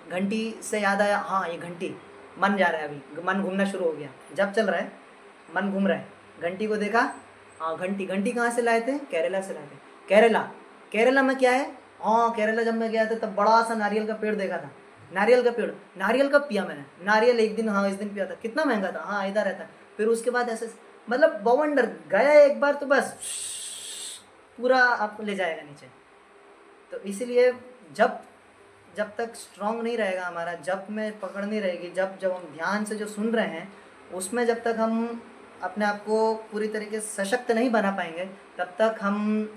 Speaker 1: घंटी से याद आया हाँ ये घंटी, मन जा रहा है, अभी मन घूमना शुरू हो गया, जप चल रहा है, मन घूम रहा है, घंटी को देखा, हाँ घंटी कहाँ से लाए थे? केरला से लाए थे। केरला में क्या है? हाँ केरला जब मैं गया था तब बड़ा सा नारियल का पेड़ देखा था। नारियल कब पिया मैंने? नारियल एक दिन, हाँ इस दिन पिया था। कितना महंगा था? हाँ इधर रहता। फिर उसके बाद ऐसे मतलब बवंडर गया एक बार तो बस पूरा आपको ले जाएगा नीचे। तो इसीलिए जब जब तक स्ट्रांग नहीं रहेगा, हमारा जप में पकड़ नहीं रहेगी, जब हम ध्यान से जो सुन रहे हैं उसमें जब तक हम अपने आप को पूरी तरीके से सशक्त नहीं बना पाएंगे, तब तक हम,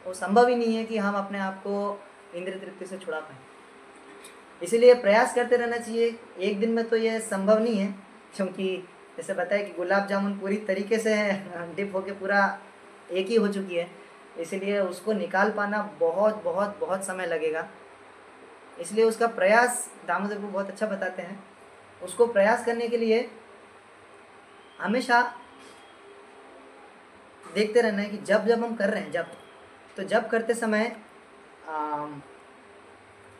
Speaker 1: वो संभव ही नहीं है कि हम अपने आप को इंद्रिय तृप्ति से छुड़ा पाएँ। इसीलिए प्रयास करते रहना चाहिए। एक दिन में तो ये संभव नहीं है, क्योंकि जैसे बताया कि गुलाब जामुन पूरी तरीके से डिप होके पूरा एक ही हो चुकी है, इसलिए उसको निकाल पाना बहुत बहुत बहुत समय लगेगा। इसलिए उसका प्रयास दामोदर को बहुत अच्छा बताते हैं। उसको प्रयास करने के लिए हमेशा देखते रहना है कि जब हम कर रहे हैं जब करते समय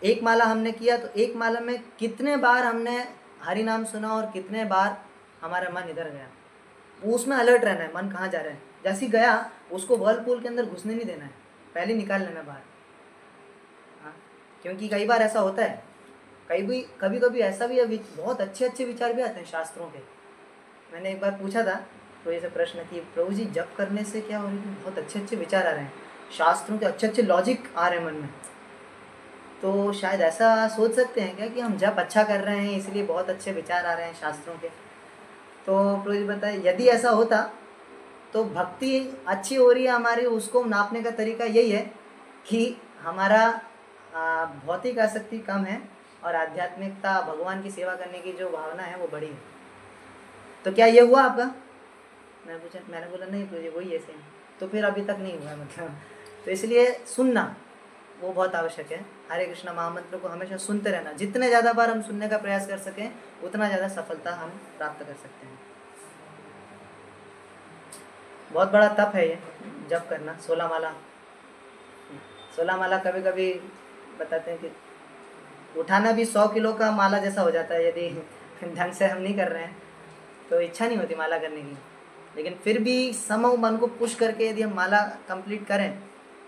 Speaker 1: एक माला हमने किया तो एक माला में कितने बार हमने हरि नाम सुना और कितने बार हमारा मन इधर गया, वो उसमें अलर्ट रहना है। मन कहाँ जा रहा है, जैसे ही गया उसको वर्लपूल के अंदर घुसने नहीं देना है, पहले निकाल लेना बाहर। हाँ, क्योंकि कई बार ऐसा होता है, कभी कभी ऐसा भी है, बहुत अच्छे विचार भी आते हैं शास्त्रों के। मैंने एक बार पूछा था तो ये प्रश्न कि प्रभु जी जप करने से क्या हो रही है, बहुत अच्छे विचार आ रहे हैं, शास्त्रों के अच्छे लॉजिक आ रहे हैं मन में। तो शायद ऐसा सोच सकते हैं क्या कि हम जप अच्छा कर रहे हैं इसलिए बहुत अच्छे विचार आ रहे हैं शास्त्रों के। तो प्रभु जी बताए, यदि ऐसा होता तो भक्ति अच्छी हो रही है हमारी, उसको नापने का तरीका यही है कि हमारा भौतिक आसक्ति कम है और आध्यात्मिकता, भगवान की सेवा करने की जो भावना है वो बड़ी है। तो क्या ये हुआ आपका? मैंने बोला नहीं प्रभु जी वही ऐसे है। तो फिर अभी तक नहीं हुआ मतलब। तो इसलिए सुनना वो बहुत आवश्यक है। हरे कृष्ण महामंत्र को हमेशा सुनते रहना, जितने ज़्यादा बार हम सुनने का प्रयास कर सकें उतना ज़्यादा सफलता हम प्राप्त कर सकते हैं। बहुत बड़ा तप है ये जप करना। 16 माला कभी कभी बताते हैं कि उठाना भी 100 किलो का माला जैसा हो जाता है यदि ढंग से हम नहीं कर रहे हैं तो इच्छा नहीं होती माला करने की। लेकिन फिर भी समूह मन को पुश करके यदि हम माला कंप्लीट करें,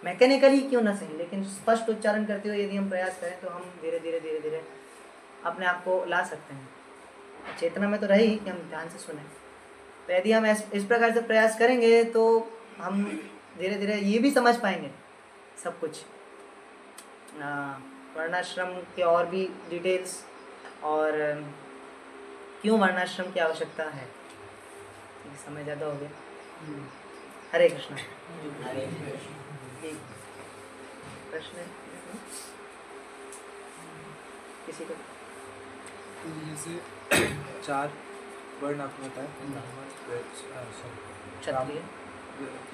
Speaker 1: मैकेनिकली क्यों ना सही, लेकिन स्पष्ट उच्चारण करते हुए यदि हम प्रयास करें तो हम धीरे धीरे अपने आप को ला सकते हैं। चेतना में तो रही कि हम ध्यान से सुने। तो यदि हम इस प्रकार से प्रयास करेंगे तो हम धीरे धीरे ये भी समझ पाएंगे सब कुछ, वर्णाश्रम के और भी डिटेल्स और क्यों वर्णाश्रम की आवश्यकता है। समय ज़्यादा हो गया। हरे कृष्ण। प्रश्न किसी को?
Speaker 3: जैसे 4 वर्ण आपने बताया,
Speaker 1: क्षत्रिय,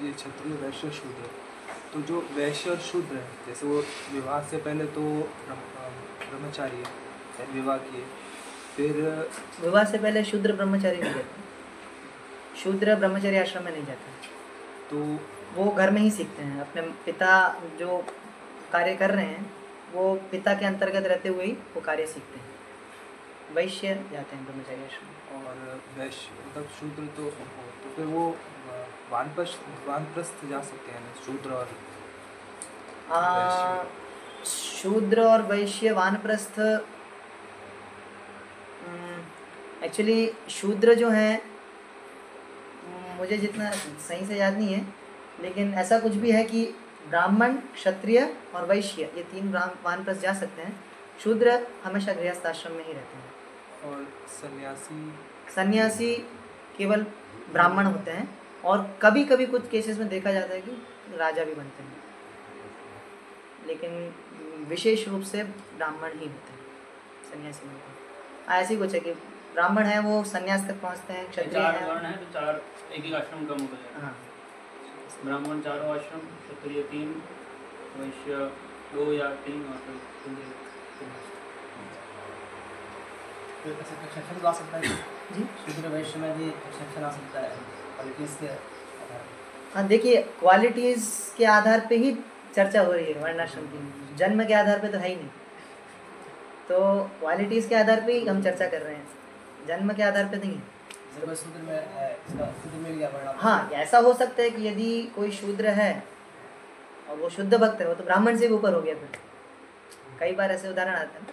Speaker 3: ये क्षत्रिय, वैश्य, शूद्र। तो जो वैश्य और शूद्र है, जैसे वो विवाह से पहले तो ब्रह्मचारी है, विवाह किए, फिर
Speaker 1: विवाह से पहले शूद्र ब्रह्मचारी नहीं जाते, शूद्र ब्रह्मचारी आश्रम में नहीं जाते, तो वो घर में ही सीखते हैं। अपने पिता जो कार्य कर रहे हैं वो पिता के अंतर्गत रहते हुए ही वो कार्य सीखते हैं। वैश्य जाते हैं ब्रह्मचारी आश्रम।
Speaker 3: और वैश्य मतलब शूद्र तो फिर वो वानप्रस्थ जा सकते हैं, शूद्र और
Speaker 1: शूद्र और वैश्य वानप्रस्थ। एक्चुअली शूद्र जो हैं, मुझे जितना सही से याद नहीं है, लेकिन ऐसा कुछ भी है कि ब्राह्मण, क्षत्रिय और वैश्य ये 3 वानप्रस्थ जा सकते हैं। शूद्र हमेशा गृहस्थ आश्रम में ही रहते हैं।
Speaker 3: और
Speaker 1: सन्यासी केवल ब्राह्मण होते हैं और कभी कभी कुछ केसेस में देखा जाता है कि राजा भी बनते हैं, लेकिन विशेष रूप से ब्राह्मण ही होते हैं, सन्यासी नहीं होते। ऐसी कुछ है कि ब्राह्मण है वो सन्यास तक पहुंचते हैं, क्षत्रिय है,
Speaker 4: वर्ण है तो 4 एक आश्रम कम हो जाएगा।
Speaker 1: हाँ,
Speaker 4: ब्राह्मण 4 आश्रम, क्षत्रिय 3, वैश्य 2 या 3 और
Speaker 5: फिर एक्सेप्शन ला सकता है जी, शूद्र वैश्य में भी एक्सेप्शन आ सकता है क्वालिटीज़ के आधार पर।
Speaker 1: हाँ देखिए, क्वालिटीज़ के आधार पे ही चर्चा हो रही है वर्णाश्रम की, जन्म के आधार पे तो है ही नहीं। तो क्वालिटीज़ के आधार पे ही हम चर्चा कर रहे हैं, जन्म के आधार पे नहीं है।
Speaker 5: शूद्र में इसका शूद्र मिल गया वर्ण।
Speaker 1: हाँ, ऐसा हो सकता है कि यदि कोई शूद्र है और वो शुद्ध भक्त है, वो तो ब्राह्मण से भी ऊपर हो गया। फिर कई बार ऐसे उदाहरण आते हैं,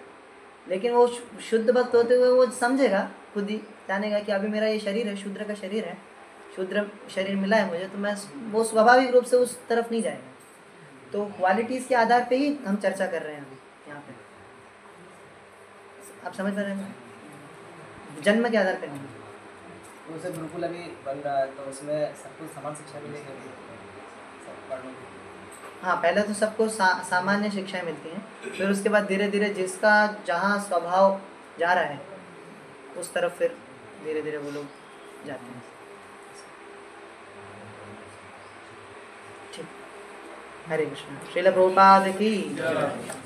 Speaker 1: लेकिन वो शुद्ध भक्त होते हुए वो समझेगा, खुद ही जानेगा कि अभी मेरा ये शरीर है, शूद्र का शरीर है, शूद्र शरीर मिला है मुझे, तो मैं वो स्वाभाविक रूप से उस तरफ नहीं जाएगा। तो क्वालिटीज़ के आधार पे ही हम चर्चा कर रहे हैं अभी यहाँ पे। आप समझ पा रहे हैं? जन्म के आधार पर नहीं।
Speaker 5: तो उसे गुरुकुल अभी बन रहा है तो उसमें सबको समान शिक्षा मिलेगी सब पढ़ने की।
Speaker 1: हाँ, पहले तो सबको सामान्य शिक्षाएं मिलती हैं, फिर उसके बाद धीरे धीरे जिसका जहाँ स्वभाव जा रहा है उस तरफ फिर धीरे धीरे वो लोग जाते हैं। ठीक, हरे कृष्ण। श्रील प्रभुपाद की जय।